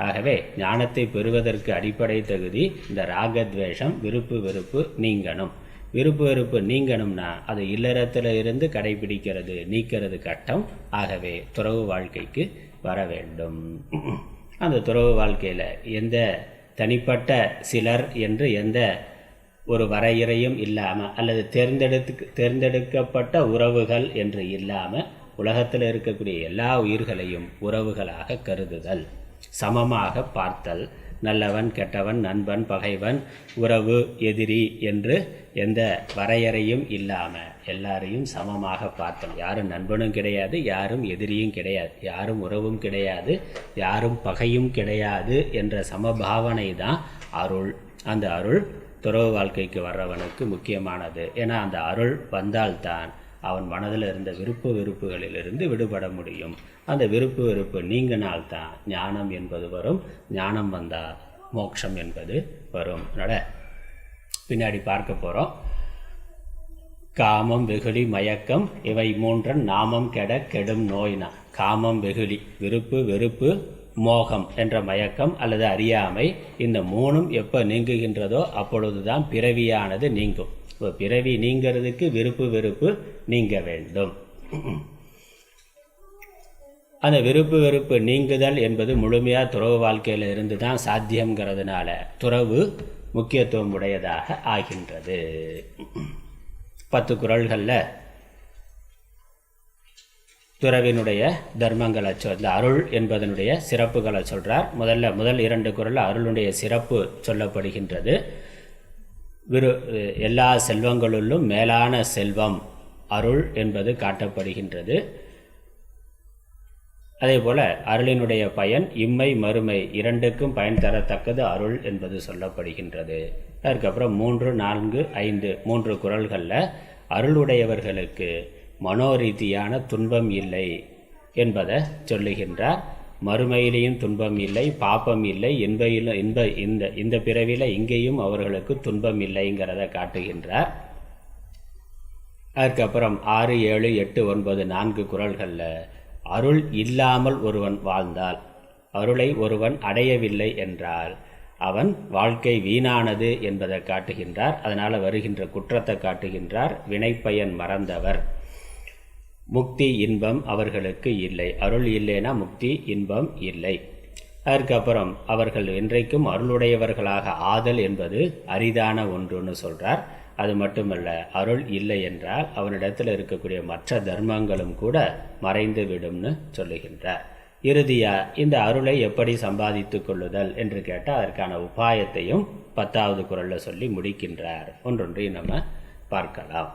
ஆகவே ஞானத்தை பெறுவதற்கு அடிப்படை தகுதி இந்த ராகத்வேஷம், விருப்பு வெறுப்பு நீங்கணும். விருப்பு வெறுப்பு நீங்கணும்னா அது இல்லறத்தில் இருந்து கடைபிடிக்கிறது, நீக்கிறது கட்டம். ஆகவே துறவு வாழ்க்கைக்கு வர வேண்டும். அந்த துறவு வாழ்க்கையில் எந்த தனிப்பட்ட சிலர் என்று எந்த ஒரு வரையறையும் இல்லாமல், அல்லது தேர்ந்தெடுக்கப்பட்ட உறவுகள் என்று இல்லாமல் உலகத்தில் இருக்கக்கூடிய எல்லா உயிர்களையும் உறவுகளாக கருதுதல், சமமாக பார்த்தல், நல்லவன் கெட்டவன், நண்பன் பகைவன், உறவு எதிரி என்று எந்த வரையறையும் இல்லாமல் எல்லாரையும் சமமாக பார்த்தல். யாரும் நண்பனும் கிடையாது, யாரும் எதிரியும் கிடையாது, யாரும் உறவும் கிடையாது, யாரும் பகையும் கிடையாது என்ற சமபாவனை தான் அருள். அந்த அருள் துறவு வாழ்க்கைக்கு வர்றவனுக்கு முக்கியமானது. ஏன்னா அந்த அருள் வந்தால்தான் அவன் மனதில் இருந்த விருப்பு வெறுப்புகளிலிருந்து விடுபட முடியும். அந்த விருப்பு வெறுப்பு நீங்கினால்தான் ஞானம் என்பது வரும். ஞானம் வந்தால் மோட்சம் என்பது வரும். அதனால் பின்னாடி பார்க்க போகிறோம். காமம், வெகுளி, மயக்கம் இவை மூன்றன் நாமம் கெட கெடும் நோய்னா. காமம், வெகுளி, விருப்பு, வெறுப்பு, மோகம் என்ற மயக்கம் அல்லது அறியாமை, இந்த மூணும் எப்போ நீங்குகின்றதோ அப்பொழுதுதான் பிறவியானது நீங்கும். இப்போ பிறவி நீங்கிறதுக்கு விருப்பு வெறுப்பு நீங்க வேண்டும். அந்த விருப்பு வெறுப்பு நீங்குதல் என்பது முழுமையாக துறவு வாழ்க்கையில் இருந்து தான் சாத்தியங்கிறதுனால துறவு முக்கியத்துவம் உடையதாக ஆகின்றது. 10 குறள்களில் துறவினுடைய தர்மங்களை இந்த அருள் என்பதனுடைய சிறப்புகளை சொல்கிறார். முதல் 2 குறளில் அருளுடைய சிறப்பு சொல்லப்படுகின்றது. எல்லா செல்வங்களுள்ளும் மேலான செல்வம் அருள் என்பது காட்டப்படுகின்றது. அதே போல் அருளினுடைய பயன் இம்மை மறுமை இரண்டுக்கும் பயன் தரத்தக்கது அருள் என்பது சொல்லப்படுகின்றது. அதுக்கப்புறம் 3, 4, 5 3 குறள்களில் அருளுடையவர்களுக்கு மனோரீதியான துன்பம் இல்லை என்பதை சொல்லுகின்றார். மறுமையிலையும் துன்பம் இல்லை, பாப்பம் இல்லை, இந்த பிறவியில் இங்கேயும் அவர்களுக்கு துன்பம் இல்லைங்கிறத காட்டுகின்றார். அதுக்கப்புறம் 6, 7, 8, 9 4 குறள்களில் அருள் இல்லாமல் ஒருவன் வாழ்ந்தால், அருளை ஒருவன் அடையவில்லை என்றால் அவன் வாழ்க்கை வீணானது என்பதை காட்டுகின்றார். அதனால் வருகின்ற குற்றத்தை காட்டுகின்றார். வினைப்பயன் மறந்தவர், முக்தி இன்பம் அவர்களுக்கு இல்லை. அருள் இல்லைனா முக்தி இன்பம் இல்லை. அதற்கப்புறம் அவர்கள் என்றைக்கும் அருளுடையவர்களாக ஆதல் என்பது அரிதான ஒன்றுன்னு சொல்கிறார். அது மட்டுமல்ல, அருள் இல்லை என்றால் அவனிடத்தில் இருக்கக்கூடிய மற்ற தர்மங்களும் கூட மறைந்து விடும்னு சொல்லுகின்றார். இறுதியாக இந்த அருளை எப்படி சம்பாதித்து கொள்ளுதல் என்று கேட்டால் அதற்கான உபாயத்தையும் 10வது குறளில் சொல்லி முடிக்கின்றார். ஒன்றொன்றையும் நம்ம பார்க்கலாம்.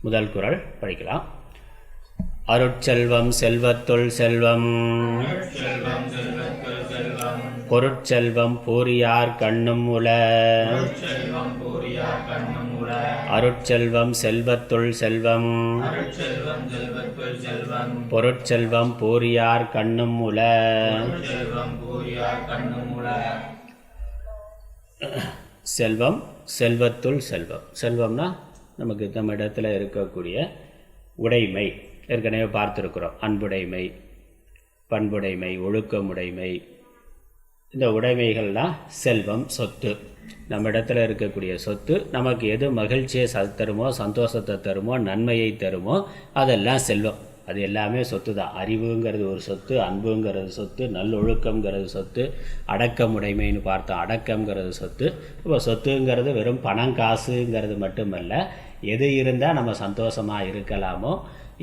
முதல் குறள் படிக்கலாம். அருட்செல்வம் செல்வத்துள் செல்வம், பொருட்செல்வம் பூரியார் கண்ணும் உள. அருட்செல்வம் செல்வத்துள் செல்வம், பொருட்செல்வம் பூரியார் கண்ணும் உள. செல்வம் செல்வத்துள் செல்வம். செல்வம்னா நமக்கு நம்ம இடத்துல இருக்கக்கூடிய உடைமை ஏற்கனவே பார்த்துருக்குறோம். அன்புடைமை, பண்புடைமை, ஒழுக்கமுடைமை. இந்த உடைமைகள்லாம் செல்வம், சொத்து. நம்ம இடத்துல இருக்கக்கூடிய சொத்து நமக்கு எது மகிழ்ச்சியை தருமோ, சந்தோஷத்தை தருமோ, நன்மையை தருமோ அதெல்லாம் செல்வம். அது எல்லாமே சொத்து தான். அறிவுங்கிறது ஒரு சொத்து, அன்புங்கிறது சொத்து, நல்லொழுக்கங்கிறது சொத்து, அடக்கமுடைமைன்னு பார்த்தோம், அடக்கங்கிறது சொத்து. இப்போ சொத்துங்கிறது வெறும் பணம் காசுங்கிறது மட்டுமல்ல, எது இருந்தால் நம்ம சந்தோஷமாக இருக்கலாமோ,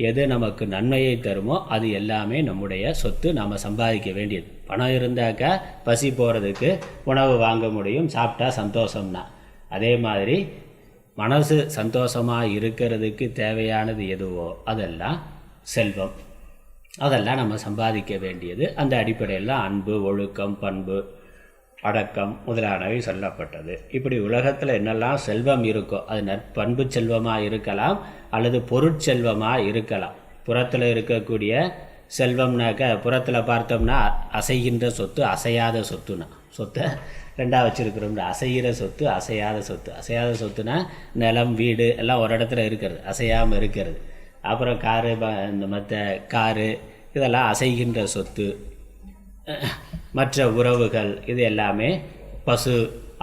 எது நமக்கு நன்மையை தருமோ அது எல்லாமே நம்முடைய சொத்து. நாம் சம்பாதிக்க வேண்டியது. பணம் இருந்தாக்கா பசி போகிறதுக்கு உணவு வாங்க முடியும், சாப்பிட்டா சந்தோஷம்னா. அதே மாதிரி மனசு சந்தோஷமாக இருக்கிறதுக்கு தேவையானது எதுவோ அதெல்லாம் செல்வம். அதெல்லாம் நம்ம சம்பாதிக்க வேண்டியது. அந்த அடிப்படையில் அன்பு, ஒழுக்கம், பண்பு, அடக்கம் முதலானவை சொல்லப்பட்டது. இப்படி உலகத்தில் என்னெல்லாம் செல்வம் இருக்கோ அது நற்பண்பு செல்வமாக இருக்கலாம் அல்லது பொருட்செல்வமாக இருக்கலாம். புறத்தில் இருக்கக்கூடிய செல்வம்னாக்க புறத்தில் பார்த்தோம்னா அசைகின்ற சொத்து, அசையாத சொத்துனா. சொத்தை ரெண்டாக வச்சுருக்கிறோம்னா அசைகிற சொத்து, அசையாத சொத்து. அசையாத சொத்துனா நிலம், வீடு எல்லாம் ஒரு இடத்துல இருக்கிறது, அசையாமல் இருக்கிறது. அப்புறம் காரு, இந்த மற்ற காரு இதெல்லாம் அசைகின்ற சொத்து. மற்ற உறவுகள் இது எல்லாமே பசு,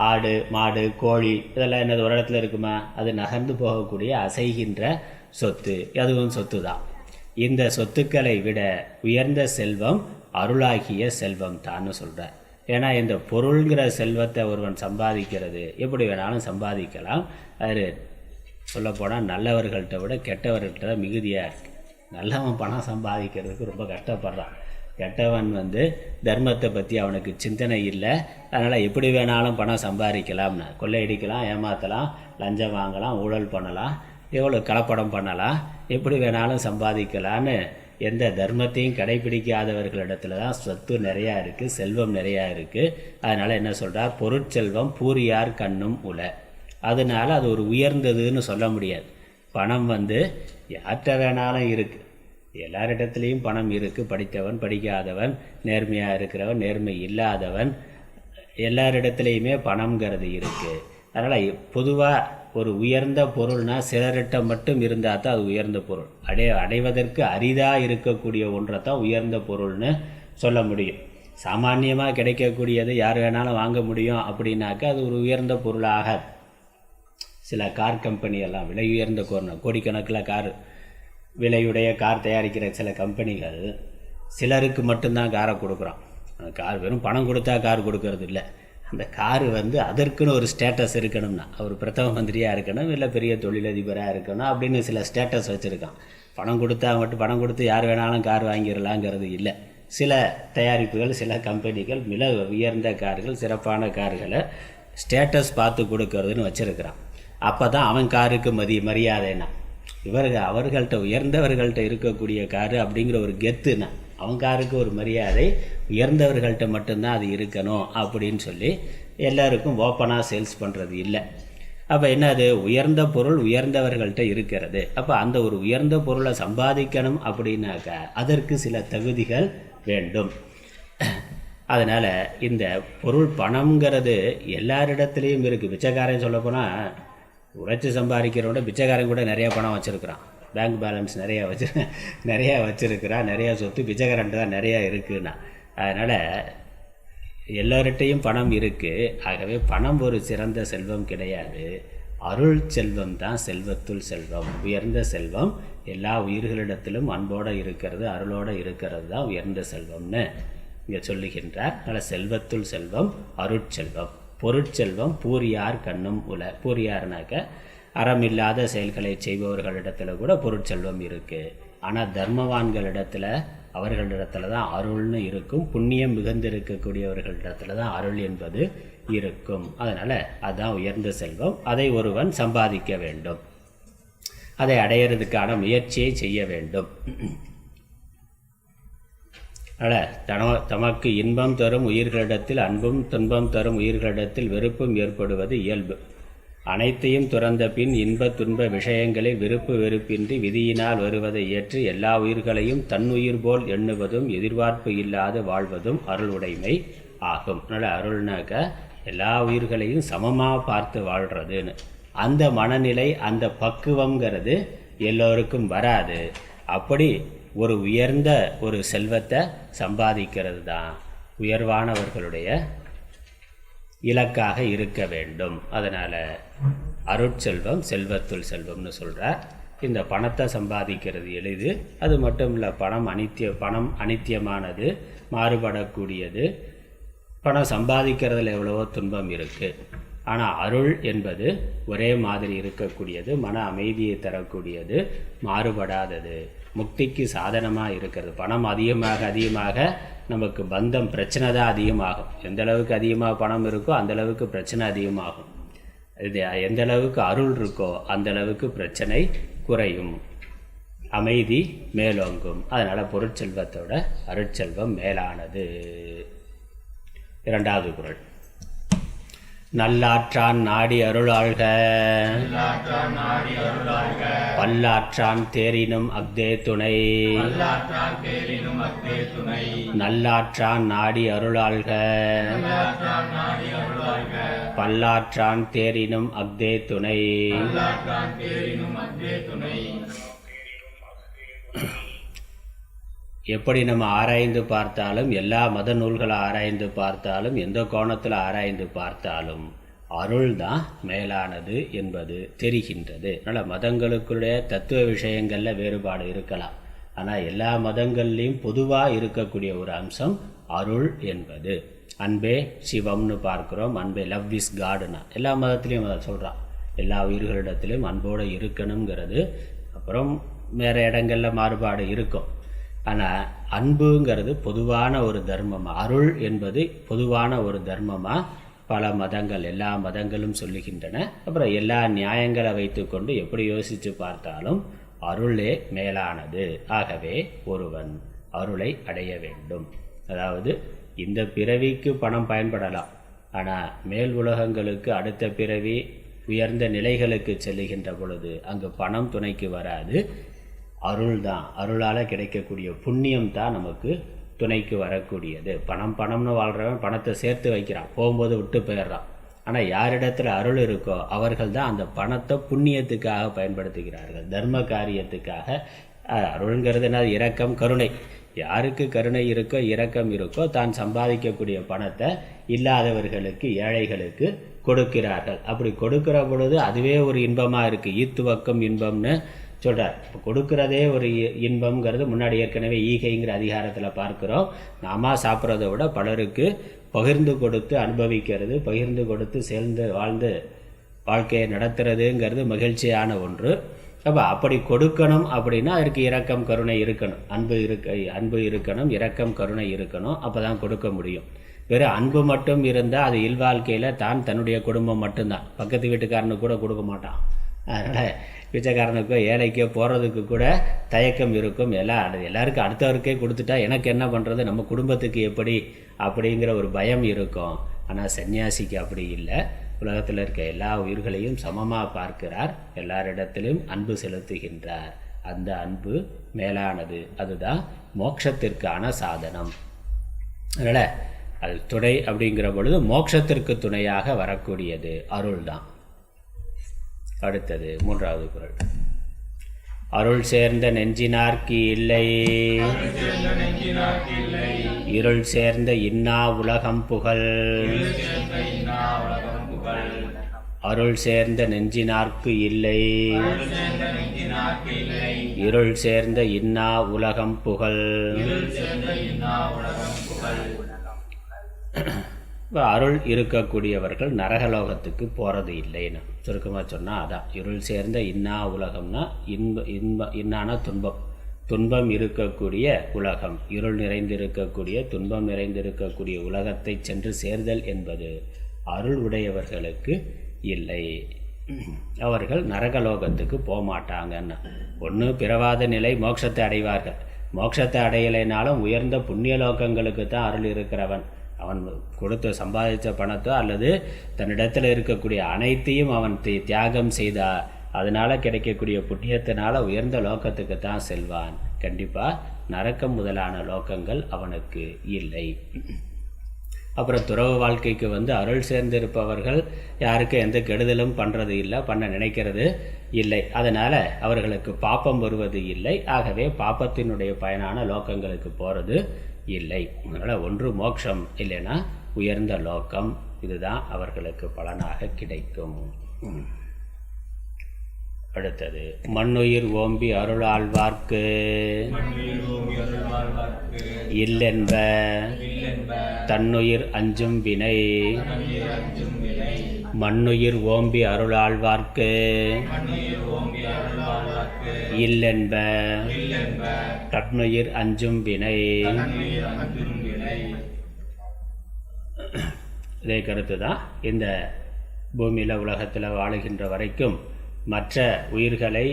ஆடு, மாடு, கோழி இதெல்லாம் என்னது ஒரு இடத்துல இருக்குமா? அது நகர்ந்து போகக்கூடிய அசைகின்ற சொத்து, அதுவும் சொத்து தான். இந்த சொத்துக்களை விட உயர்ந்த செல்வம் அருளாகிய செல்வம் தான்னு சொல்கிறார். ஏன்னா இந்த பொருள்கிற செல்வத்தை ஒருவன் சம்பாதிக்கிறது எப்படி வேணாலும் சம்பாதிக்கலாம். அது சொல்லப்போனால் நல்லவர்கள்ட்ட விட கெட்டவர்கள்ட்ட தான் மிகுதியாக இருக்குது. நல்லவன் பணம் சம்பாதிக்கிறதுக்கு ரொம்ப கஷ்டப்படுறான். கெட்டவன் தர்மத்தை பற்றி அவனுக்கு சிந்தனை இல்லை. அதனால் எப்படி வேணாலும் பணம் சம்பாதிக்கலாம்னு கொள்ளையடிக்கலாம், ஏமாற்றலாம், லஞ்சம் வாங்கலாம், ஊழல் பண்ணலாம், எவ்வளோ கலப்படம் பண்ணலாம், எப்படி வேணாலும் சம்பாதிக்கலான்னு எந்த தர்மத்தையும் கடைபிடிக்காதவர்களிடத்துல தான் சொத்து நிறையா இருக்குது, செல்வம் நிறையா இருக்குது. அதனால் என்ன சொல்கிறார்? பொருட்செல்வம் பூரியார் கண்ணும் உல. அதனால் அது ஒரு உயர்ந்ததுன்னு சொல்ல முடியாது. பணம் யார்கிட்ட வேணாலும் இருக்குது, எல்லாரிடத்துலேயும் பணம் இருக்குது. படித்தவன், படிக்காதவன், நேர்மையாக இருக்கிறவன், நேர்மை இல்லாதவன், எல்லாரிடத்துலேயுமே பணம்ங்கிறது இருக்குது. அதனால் பொதுவாக ஒரு உயர்ந்த பொருள்னா சிலர்கிட்ட மட்டும் இருந்தால் தான் அது உயர்ந்த பொருள். அடைவதற்கு அரிதாக இருக்கக்கூடிய ஒன்றை தான் உயர்ந்த பொருள்னு சொல்ல முடியும். சாமானியமாக கிடைக்கக்கூடியது யார் வேணாலும் வாங்க முடியும் அப்படின்னாக்கா அது ஒரு உயர்ந்த பொருளாக. சில கார் கம்பெனியெல்லாம் விலை உயர்ந்த கோடிக்கணக்கில் கார் விலையுடைய கார் தயாரிக்கிற சில கம்பெனிகள் சிலருக்கு மட்டும்தான் காரை கொடுக்குறான். அந்த கார் வெறும் பணம் கொடுத்தா கார் கொடுக்கறது இல்லை. அந்த காரு அதற்குன்னு ஒரு ஸ்டேட்டஸ் இருக்கணும்னா, அவர் பிரதம மந்திரியாக இருக்கணும், இல்லை பெரிய தொழிலதிபராக இருக்கணும் அப்படின்னு சில ஸ்டேட்டஸ் வச்சுருக்கான். பணம் கொடுத்தா மட்டும் பணம் கொடுத்து யார் வேணாலும் கார் வாங்கிடலாங்கிறது இல்லை. சில தயாரிப்புகள், சில கம்பெனிகள் மிக உயர்ந்த கார்கள், சிறப்பான கார்களை ஸ்டேட்டஸ் பார்த்து கொடுக்கறதுன்னு வச்சுருக்கிறான். அப்போ தான் அவன் காருக்கு மரியாதைன்னா. அவர்கள்ட்ட உயர்ந்தவர்கள்ட்ட இருக்கக்கூடிய காரு அப்படிங்கிற ஒரு கெத்துன்னா, அவன் காருக்கு ஒரு மரியாதை, உயர்ந்தவர்கள்ட்ட மட்டும்தான் அது இருக்கணும் அப்படின்னு சொல்லி எல்லாருக்கும் ஓப்பனாக சேல்ஸ் பண்ணுறது இல்லை. அப்போ என்னது, உயர்ந்த பொருள் உயர்ந்தவர்கள்ட்ட இருக்கிறது. அப்போ அந்த ஒரு உயர்ந்த பொருளை சம்பாதிக்கணும் அப்படின்னாக்கா அதற்கு சில தகுதிகள் வேண்டும். அதனால் இந்த பொருள் பணம்ங்கிறது எல்லாரிடத்துலேயும் இருக்குது. பிச்சைக்காரன் சொல்லப்போனால் உழைச்சி சம்பாதிக்கிறோட பிச்சைக்காரன் கூட நிறையா பணம் வச்சுருக்கிறான். பேங்க் பேலன்ஸ் நிறையா வச்சுருக்கிறான், நிறையா சொத்து பிச்சைக்காரன்ட்டு தான் நிறையா இருக்குன்னா. அதனால் எல்லோர்கிட்டையும் பணம் இருக்குது. ஆகவே பணம் ஒரு சிறந்த செல்வம் கிடையாது. அருள் செல்வம் தான் செல்வத்துள் செல்வம். உயர்ந்த செல்வம் எல்லா உயிர்களிடத்திலும் அன்போடு இருக்கிறது, அருளோடு இருக்கிறது தான் உயர்ந்த செல்வம்னு இங்கே சொல்லுகின்றார். அதனால் செல்வத்துள் செல்வம் அருட்செல்வம். பொருட்செல்வம் பூரியார் கண்ணும் பூரியார்னாக்க அறமில்லாத செயல்களை செய்பவர்களிடத்தில் கூட பொருட்செல்வம் இருக்குது. ஆனால் தர்மவான்களிடத்தில் அவர்களிடத்துல தான் அருள்னு இருக்கும். புண்ணியம் மிகுந்து இருக்கக்கூடியவர்களிடத்துல தான் அருள் என்பது இருக்கும். அதனால் அதுதான் உயர்ந்த செல்வம். அதை ஒருவன் சம்பாதிக்க வேண்டும், அதை அடையிறதுக்கான முயற்சியை செய்ய வேண்டும். அதனால் தமக்கு இன்பம் தரும் உயிர்களிடத்தில் அன்பும் துன்பம் தரும் உயிர்களிடத்தில் வெறுப்பும் ஏற்படுவது இயல்பு. அனைத்தையும் துறந்த பின் இன்ப துன்ப விஷயங்களில் விருப்பு வெறுப்பின்றி விதியினால் வருவதை ஏற்று எல்லா உயிர்களையும் தன்னுயிர் போல் எண்ணுவதும் எதிர்பார்ப்பு இல்லாது வாழ்வதும் அருளுடைமை ஆகும். அதனால் அருள்னாக்க எல்லா உயிர்களையும் சமமாக பார்த்து வாழ்கிறதுன்னு. அந்த மனநிலை, அந்த பக்குவங்கிறது எல்லோருக்கும் வராது. அப்படி ஒரு உயர்ந்த ஒரு செல்வத்தை சம்பாதிக்கிறது தான் உயர்வானவர்களுடைய இலக்காக இருக்க வேண்டும். அதனால் அருட்செல்வம் செல்வத்துள் செல்வம்னு சொல்கிறார். இந்த பணத்தை சம்பாதிக்கிறது எளிது. அது மட்டும் இல்லை, பணம் அனித்தியமானது, மாறுபடக்கூடியது. பணம் சம்பாதிக்கிறதுல எவ்வளவோ துன்பம் இருக்குது. ஆனால் அருள் என்பது ஒரே மாதிரி இருக்கக்கூடியது, மன அமைதியை தரக்கூடியது, மாறுபடாதது, முக்திக்கு சாதனமாக இருக்கிறது. பணம் அதிகமாக நமக்கு பந்தம், பிரச்சனை தான் அதிகமாகும். எந்த அளவுக்கு அதிகமாக பணம் இருக்கோ அந்தளவுக்கு பிரச்சனை அதிகமாகும். இது எந்த அளவுக்கு அருள் இருக்கோ அந்த அளவுக்கு பிரச்சனை குறையும், அமைதி மேலோங்கும். அதனால் பொருட்செல்வத்தோட அருட்செல்வம் மேலானது. இரண்டாவது குறள். நல்லாற்றான் நாடி அருளாள்க, பல்லாற்றான் தேரினும் அஃதே துணை. நல்லாற்றான் நாடி அருளாள்க, பல்லாற்றான் தேரினும் அஃதே துணை. எப்படி நம்ம ஆராய்ந்து பார்த்தாலும், எல்லா மத நூல்களை ஆராய்ந்து பார்த்தாலும், எந்த கோணத்தில் ஆராய்ந்து பார்த்தாலும் அருள் தான் மேலானது என்பது தெரிகின்றது. அதனால் மதங்களுக்குடைய தத்துவ விஷயங்களில் வேறுபாடு இருக்கலாம். ஆனால் எல்லா மதங்கள்லேயும் பொதுவாக இருக்கக்கூடிய ஒரு அம்சம் அருள் என்பது. அன்பே சிவம்னு பார்க்குறோம். அன்பே, லவ் இஸ் காடுனா எல்லா மதத்துலேயும் அதை சொல்கிறான். எல்லா உயிர்களிடத்துலையும் அன்போடு இருக்கணுங்கிறது. அப்புறம் வேறு இடங்களில் மாறுபாடு இருக்கும். ஆனால் அன்புங்கிறது பொதுவான ஒரு தர்மமாக, அருள் என்பது பொதுவான ஒரு தர்மமாக பல மதங்கள், எல்லா மதங்களும் சொல்லுகின்றன. அப்புறம் எல்லா நியாயங்களை வைத்துக்கொண்டு எப்படி யோசித்து பார்த்தாலும் அருளே மேலானது. ஆகவே ஒருவன் அருளை அடைய வேண்டும். அதாவது இந்த பிறவிக்கு பணம் பயன்படலாம், ஆனால் மேல் உலகங்களுக்கு, அடுத்த பிறவி உயர்ந்த நிலைகளுக்கு செல்லுகின்ற பொழுது அங்கு பணம் துணைக்கு வராது. அருள் தான், அருளால் கிடைக்கக்கூடிய புண்ணியம் தான் நமக்கு துணைக்கு வரக்கூடியது. பணம்னு வாழ்கிறவன் பணத்தை சேர்த்து வைக்கிறான், போகும்போது விட்டு போயிடுறான். ஆனால் யாரிடத்தில் அருள் இருக்கோ அவர்கள் தான் அந்த பணத்தை புண்ணியத்துக்காக பயன்படுத்துகிறார்கள், தர்ம காரியத்துக்காக. அருள்ங்கிறது என்ன? இரக்கம், கருணை. யாருக்கு கருணை இருக்கோ, இரக்கம் இருக்கோ, தான் சம்பாதிக்கக்கூடிய பணத்தை இல்லாதவர்களுக்கு, ஏழைகளுக்கு கொடுக்கிறார்கள். அப்படி கொடுக்கிற பொழுது அதுவே ஒரு இன்பமாக இருக்குது. ஈத்துவக்கம் இன்பம்னு சொல்கிறார். இப்போ கொடுக்குறதே ஒரு இன்பம்ங்கிறது முன்னாடி ஏற்கனவே ஈகைங்கிற அதிகாரத்தில் பார்க்குறோம். நாம சாப்பிட்றத விட பலருக்கு பகிர்ந்து கொடுத்து அனுபவிக்கிறது, பகிர்ந்து கொடுத்து சேர்ந்து வாழ்ந்து வாழ்க்கையை நடத்துறதுங்கிறது மகிழ்ச்சியான ஒன்று. அப்போ அப்படி கொடுக்கணும் அப்படின்னா அதற்கு இரக்கம், கருணை இருக்கணும். அன்பு இருக்கணும், இரக்கம், கருணை இருக்கணும். அப்போ தான் கொடுக்க முடியும். வெறும் அன்பு மட்டும் இருந்தால் அது இல்வாழ்க்கையில் தான் தன்னுடைய குடும்பம் மட்டும்தான், பக்கத்து வீட்டுக்காரனுக்கு கூட கொடுக்க மாட்டான். அதனால் பிச்சைக்காரனுக்கோ ஏழைக்கோ போகிறதுக்கு கூட தயக்கம் இருக்கும். எல்லாருக்கும் அடுத்தவருக்கே கொடுத்துட்டா எனக்கு என்ன பண்ணுறது, நம்ம குடும்பத்துக்கு எப்படி அப்படிங்கிற ஒரு பயம் இருக்கும். ஆனால் சன்னியாசிக்கு அப்படி இல்லை. உலகத்தில் இருக்க எல்லா உயிர்களையும் சமமாக பார்க்கிறார், எல்லாரிடத்திலும் அன்பு செலுத்துகின்றார். அந்த அன்பு மேலானது, அதுதான் மோட்சத்திற்கான சாதனம். அதனால் அது துணை அப்படிங்கிற பொழுது மோட்சத்திற்கு துணையாக வரக்கூடியது அருள் தான். அடுத்தது 3வது குறள். அருள் சேர்ந்த நெஞ்சினார்க்கு இல்லை, இருள் சேர்ந்த இன்னா உலகம் புகழ். அருள் சேர்ந்த நெஞ்சினார்க்கு இல்லை, இருள் சேர்ந்த இன்னா உலகம் புகழ். அருள் இருக்கக்கூடியவர்கள் நரகலோகத்துக்கு போகிறது இல்லைன்னு சுருக்கமாக சொன்னால் அதான். இருள் சேர்ந்த இன்னா உலகம்னா இன்னான துன்பம், துன்பம் இருக்கக்கூடிய உலகம், இருள் நிறைந்திருக்கக்கூடிய, துன்பம் நிறைந்திருக்கக்கூடிய உலகத்தை சென்று சேர்தல் என்பது அருள் உடையவர்களுக்கு இல்லை. அவர்கள் நரகலோகத்துக்கு போகமாட்டாங்கன்னு. ஒன்று பிறவாத நிலை மோட்சத்தை அடைவார்கள். மோட்சத்தை அடையலைனாலும் உயர்ந்த புண்ணிய லோகங்களுக்கு தான் அருள் இருக்கிறவன். அவன் கொடுத்து சம்பாதித்த பணத்தோ அல்லது தன்னிடத்தில் இருக்கக்கூடிய அனைத்தையும் அவன் தியாகம் செய்தால் அதனால் கிடைக்கக்கூடிய புண்ணியத்தினால் உயர்ந்த லோகத்துக்கு தான் செல்வான். கண்டிப்பாக நரக்கம் முதலான லோகங்கள் அவனுக்கு இல்லை. அப்புறம் துறவு வாழ்க்கைக்கு அருள் சேர்ந்திருப்பவர்கள் யாருக்கு எந்த கெடுதலும் பண்ணுறது இல்லை, பண்ண நினைக்கிறது இல்லை. அதனால் அவர்களுக்கு பாப்பம் வருவது இல்லை. ஆகவே பாப்பத்தினுடைய பயனான லோகங்களுக்கு போகிறது இல்லை. அதனால் ஒன்று மோட்சம், இல்லைன்னா உயர்ந்த லோகம். இதுதான் அவர்களுக்கு பலனாக கிடைக்கும். அடுத்தது மண்ணுயிர் ஓம்பி அருளாழ்வார்க்கு இல்லென்ப தன்னுயிர் அஞ்சும் வினை. மண்ணுயிர் ஓம்பி அருளாழ்வார்க்கு இல்லென்ப தன்னுயிர் அஞ்சும் வினை. இதே கருத்து தான். இந்த பூமியில் உலகத்தில் வாழுகின்ற வரைக்கும் மற்ற உயிர்களை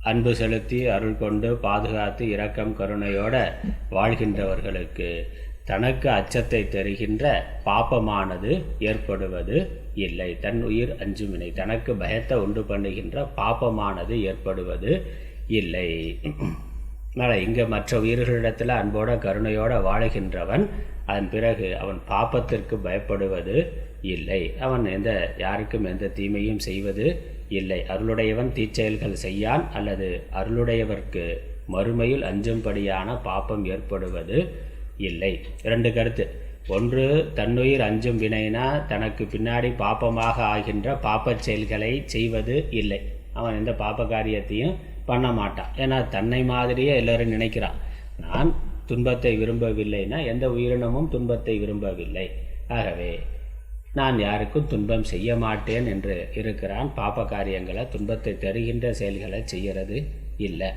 அன்பு செலுத்தி அருள் கொண்டு பாதுகாத்து இரக்கம் கருணையோடு வாழ்கின்றவர்களுக்கு தனக்கு அச்சத்தை தருகின்ற பாப்பமானது ஏற்படுவது இல்லை. தன் உயிர் அஞ்சும் வினை, தனக்கு பயத்தை உண்டு பண்ணுகின்ற பாப்பமானது ஏற்படுவது இல்லை. அதனால் இங்கே மற்ற உயிர்களிடத்தில் அன்போட கருணையோடு வாழுகின்றவன் அதன் பிறகு அவன் பாப்பத்திற்கு பயப்படுவது இல்லை. அவன் யாருக்கும் எந்த தீமையும் செய்வது இல்லை. அருளுடையவன் தீச்செயல்கள் செய்யான் அல்லது அருளுடையவர்க்கு மறுமையில் அஞ்சும்படியான பாப்பம் ஏற்படுவது இல்லை. 2 கருத்து. ஒன்று, தன்னுயிர் அஞ்சும் வினைனா தனக்கு பின்னாடி பாப்பமாக ஆகின்ற பாப்பச் செயல்களை செய்வது இல்லை. அவன் எந்த பாப்ப காரியத்தையும் பண்ண மாட்டான். ஏன்னா தன்னை மாதிரியே எல்லோரும் நினைக்கிறான். நான் துன்பத்தை விரும்பவில்லைன்னா எந்த உயிரினமும் துன்பத்தை விரும்பவில்லை. ஆகவே நான் யாருக்கும் துன்பம் செய்ய மாட்டேன் என்று இருக்கிறான். பாப்ப காரியங்களை, துன்பத்தை தருகின்ற செயல்களை செய்கிறது இல்லை.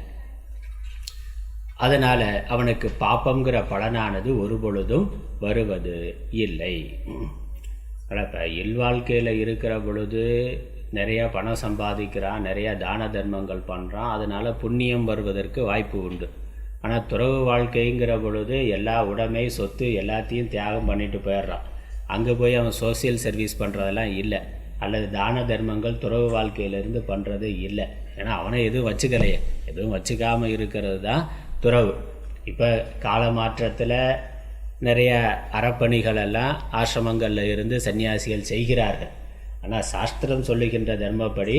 அதனால் அவனுக்கு பாப்பங்கிற பலனானது ஒரு பொழுதும் வருவது இல்லை. இப்போ இல்வாழ்க்கையில் இருக்கிற பொழுது நிறையா பணம் சம்பாதிக்கிறான், நிறையா தான தர்மங்கள் பண்ணுறான், அதனால் புண்ணியம் வருவதற்கு வாய்ப்பு உண்டு. ஆனால் துறவு வாழ்க்கைங்கிற பொழுது எல்லா உடைமை சொத்து எல்லாத்தையும் தியாகம் பண்ணிட்டு போயிடுறான். அங்கே போய் அவன் சோசியல் சர்வீஸ் பண்ணுறதெல்லாம் இல்லை, அல்லது தான தர்மங்கள் துறவு வாழ்க்கையிலேருந்து பண்ணுறது இல்லை. ஏன்னா அவனை எதுவும் வச்சுக்கலையே, எதுவும் வச்சுக்காமல் இருக்கிறது தான் துறவு. இப்போ கால மாற்றத்தில் நிறைய அறப்பணிகளெல்லாம் ஆசிரமங்களில் இருந்து சன்னியாசிகள் செய்கிறார்கள். ஆனால் சாஸ்திரம் சொல்லுகின்ற தர்மப்படி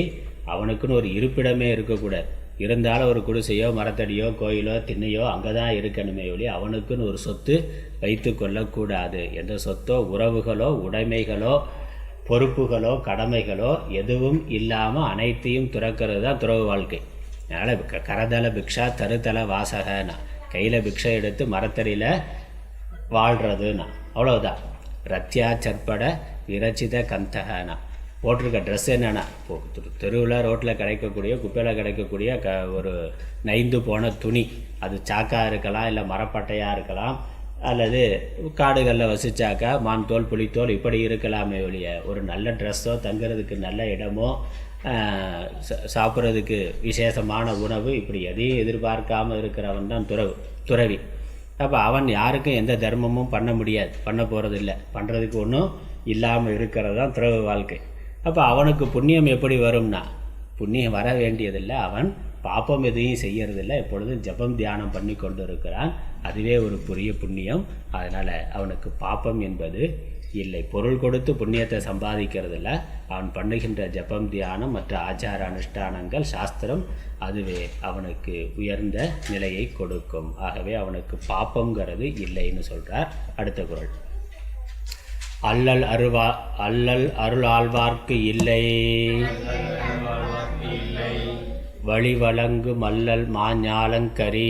அவனுக்குன்னு ஒரு இருப்பிடமே இருக்கக்கூடாது. இருந்தாலும் ஒரு குடிசையோ மரத்தடியோ கோயிலோ திண்ணையோ அங்கே தான் இருக்கணுமே ஒழி அவனுக்குன்னு ஒரு சொத்து வைத்து கொள்ளக்கூடாது. எந்த சொத்தோ உறவுகளோ உடைமைகளோ பொறுப்புகளோ கடமைகளோ எதுவும் இல்லாமல் அனைத்தையும் துறக்கிறது தான் துறவு வாழ்க்கை. அதனால் கரதல பிக்ஷா தருதல வாசகனா, கையில் பிக்ஷை எடுத்து மரத்தடியில் வாழ்கிறதுனா அவ்வளோதான். ரத்யா சற்பட விரச்சித கந்தகனா, போட்டிருக்க ட்ரெஸ் என்னென்னா தெருவில் ரோட்டில் கிடைக்கக்கூடிய குப்பையில் கிடைக்கக்கூடிய ஒரு நைந்து போன துணி. அது சாக்காக இருக்கலாம், இல்லை மரப்பட்டையாக இருக்கலாம், அல்லது காடுகளில் வசித்தாக்கா மான் தோல் புலித்தோல் இப்படி இருக்கலாமே ஒழிய ஒரு நல்ல ட்ரெஸ்ஸோ தங்குறதுக்கு நல்ல இடமோ சாப்பிட்றதுக்கு விசேஷமான உணவு இப்படி எதையும் எதிர்பார்க்காமல் இருக்கிறவன் தான் துறவி. அப்போ அவன் யாருக்கும் எந்த தர்மமும் பண்ண முடியாது, பண்ண போகிறது இல்லை, பண்ணுறதுக்கு ஒன்றும் இல்லாமல் இருக்கிறது தான் துறவு வாழ்க்கை. அப்போ அவனுக்கு புண்ணியம் எப்படி வரும்னா, புண்ணியம் வர வேண்டியதில்லை, அவன் பாப்பம் எதையும் செய்யறதில்லை, எப்பொழுதும் ஜபம் தியானம் பண்ணி கொண்டு இருக்கிறான். அதுவே ஒரு பெரிய புண்ணியம். அதனால் அவனுக்கு பாப்பம் என்பது இல்லை. பொருள் கொடுத்து புண்ணியத்தை சம்பாதிக்கிறதில்ல, அவன் பண்ணுகின்ற ஜபம் தியானம் மற்ற ஆச்சார அனுஷ்டானங்கள் சாஸ்திரம் அதுவே அவனுக்கு உயர்ந்த நிலையை கொடுக்கும். ஆகவே அவனுக்கு பாப்பங்கிறது இல்லைன்னு சொல்கிறார். அடுத்த குறள், அல்லல் அருளாழ்வார்க்கு இல்லை வழி வழங்கு மல்லல் மாஞாலங்கரி.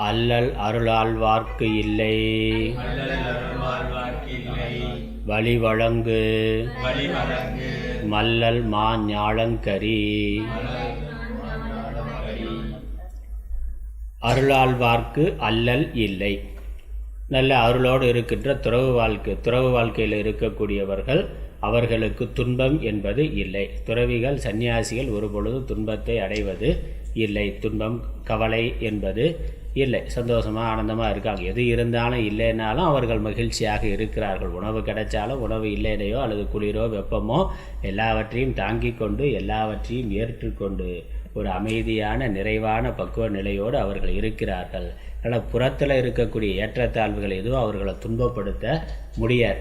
அல்லல் அருளாழ்வார்க்கு இல்லை வழி வழங்கு மல்லல் மாஞாலங்கரி. அருளாழ்வார்க்கு அல்லல் இல்லை. நல்ல அருளோடு இருக்கின்ற துறவு வாழ்க்கையில் இருக்கக்கூடியவர்கள் அவர்களுக்கு துன்பம் என்பது இல்லை. துறவிகள் சன்னியாசிகள் ஒரு பொழுதும் துன்பத்தை அடைவது இல்லை. துன்பம் கவலை என்பது இல்லை. சந்தோஷமாக ஆனந்தமாக இருக்காங்க. எது இருந்தாலும் இல்லைனாலும் அவர்கள் மகிழ்ச்சியாக இருக்கிறார்கள். உணவு கிடைச்சாலும் உணவு இல்லைனையோ அல்லது குளிரோ வெப்பமோ எல்லாவற்றையும் தாங்கி கொண்டு எல்லாவற்றையும் ஏற்றுக்கொண்டு ஒரு அமைதியான நிறைவான பக்குவ நிலையோடு அவர்கள் இருக்கிறார்கள். அதனால் புறத்தில் இருக்கக்கூடிய ஏற்றத்தாழ்வுகள் எதுவும் அவர்களை துன்பப்படுத்த முடியாது.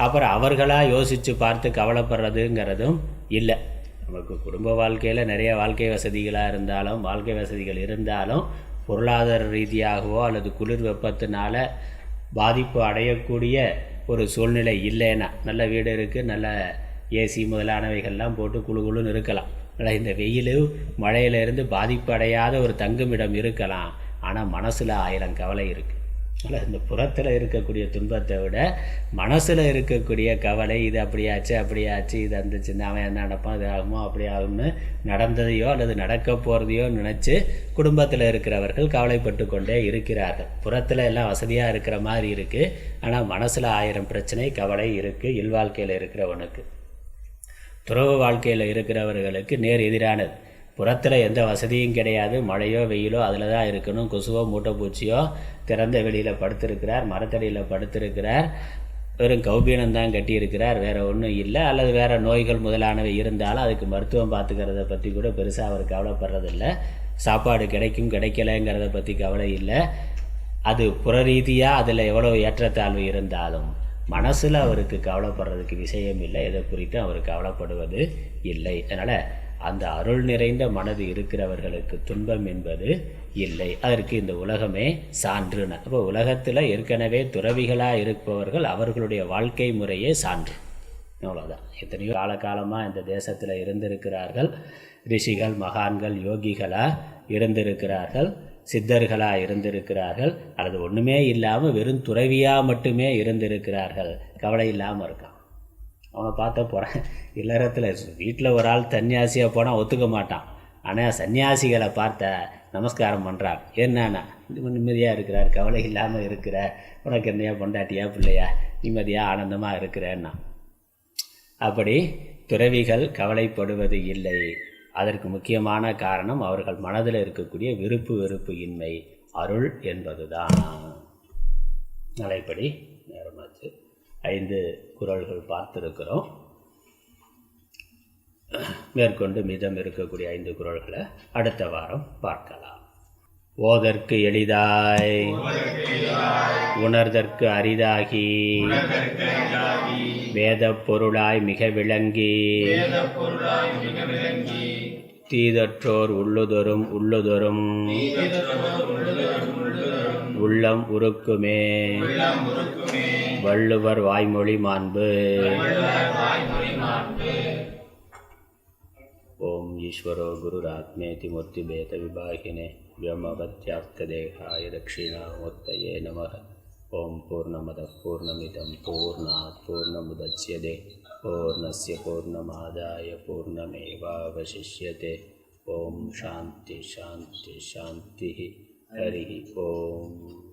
அப்புறம் அவர்களாக யோசித்து பார்த்து கவலைப்படுறதுங்கிறதும் இல்லை. நமக்கு குடும்ப வாழ்க்கையில் நிறைய வாழ்க்கை வசதிகள் இருந்தாலும் பொருளாதார ரீதியாகவோ அல்லது குளிர் வெப்பத்தினால பாதிப்பு அடையக்கூடிய ஒரு சூழ்நிலை இல்லைன்னா, நல்ல வீடு இருக்குது, நல்ல ஏசி முதலானவைகள்லாம் போட்டு குழுன்னு இருக்கலாம். ஆனால் இந்த வெயில் மழையிலிருந்து பாதிப்பு அடையாத ஒரு தங்குமிடம் இருக்கலாம். ஆனால் மனசில் 1000 கவலை இருக்குது. அதில் இந்த புறத்தில் இருக்கக்கூடிய துன்பத்தை விட மனசில் இருக்கக்கூடிய கவலை, இது அப்படியாச்சு இது அந்த சின்ன அவன் என்ன நடப்பான், இது ஆகுமோ அப்படி ஆகும்னு நடந்ததையோ அல்லது நடக்க போகிறதையோ நினச்சி குடும்பத்தில் இருக்கிறவர்கள் கவலைப்பட்டு கொண்டே இருக்கிறார்கள். புறத்தில் எல்லாம் வசதியாக இருக்கிற மாதிரி இருக்குது, ஆனால் மனசில் 1000 பிரச்சனை கவலை இருக்குது இல்வாழ்க்கையில் இருக்கிறவனுக்கு. துறவு வாழ்க்கையில் இருக்கிறவர்களுக்கு நேர் எதிரானது. புறத்தில் எந்த வசதியும் கிடையாது, மழையோ வெயிலோ அதில் தான் இருக்கணும், கொசுவோ மூட்டைப்பூச்சியோ திறந்த வெளியில் படுத்திருக்கிறார், மரத்தடியில் படுத்திருக்கிறார், வெறும் கௌபீனம்தான் கட்டியிருக்கிறார், வேறு ஒன்றும் இல்லை. அல்லது வேறு நோய்கள் முதலானவை இருந்தாலும் அதுக்கு மருத்துவம் பார்த்துக்கிறத பற்றி கூட பெருசாக அவர் கவலைப்படுறதில்லை. சாப்பாடு கிடைக்கும் கிடைக்கலைங்கிறத பற்றி கவலை இல்லை. அது புற ரீதியாக அதில் எவ்வளோ ஏற்றத்தாழ்வு இருந்தாலும் மனசில் அவருக்கு கவலைப்படுறதுக்கு விஷயம் இல்லை, எதை குறித்து அவர் கவலைப்படுவது இல்லை. அதனால் அந்த அருள் நிறைந்த மனது இருக்கிறவர்களுக்கு துன்பம் என்பது இல்லை. அதற்கு இந்த உலகமே சான்றுன்னு. அப்போ உலகத்தில் ஏற்கனவே துறவிகளாக இருப்பவர்கள் அவர்களுடைய வாழ்க்கை முறையே சான்று. அவ்வளோதான். எத்தனையோ காலகாலமாக இந்த தேசத்தில் இருந்திருக்கிறார்கள். ரிஷிகள் மகான்கள் யோகிகளாக இருந்திருக்கிறார்கள், சித்தர்களாக இருந்திருக்கிறார்கள், அல்லது ஒன்றுமே இல்லாமல் வெறும் துறவியாக மட்டுமே இருந்திருக்கிறார்கள். கவலை இல்லாமல் இருக்கான். அவனை பார்த்த போகிறேன் இல்லறத்தில் வீட்டில் ஒரு ஆள் சன்னியாசியாக போனால் ஒத்துக்க மாட்டான். ஆனால் சன்னியாசிகளை பார்த்த நமஸ்காரம் பண்ணுறான். என்னன்னா நிம்மதியாக இருக்கிறார், கவலை இல்லாமல் இருக்கிற, உனக்கு என்னையா பொண்டாட்டியா பிள்ளையா நிம்மதியாக ஆனந்தமாக இருக்கிறேன்னா. அப்படி துறவிகள் கவலைப்படுவது இல்லை. அதற்கு முக்கியமான காரணம் அவர்கள் மனதில் இருக்கக்கூடிய வெறுப்பு இன்மை, அருள் என்பது தான். நடைப்படி நேரமாச்சு. 5 குறள்கள் பார்த்துருக்கிறோம். மேற்கொண்டு மீதம் இருக்கக்கூடிய 5 குறள்களை அடுத்த வாரம் பார்க்கலாம். ஓதற்கு எளிதாய் உணர்தற்கு அரிதாகி வேதப் பொருளாய் மிக விளங்கி தீதற்றோர் உள்ளுதொரும் உள்ளம் உருக்குமே வள்ளுவர் வாய்மொழி மாண்பு. ஓம் ஈஸ்வரோ குருராத்மேதி மூர்த்திபேத விபாகினே व्योमवत्याप्तदेहाय दक्षिणामूर्तये नमः. ओम पूर्णमदः पूर्णमिदं पूर्णात् पूर्णमुदच्यते पूर्णस्य पूर्णमादाय पूर्णमेवावशिष्यते. ओम शान्ति शान्ति शान्तिः. हरिः ओम.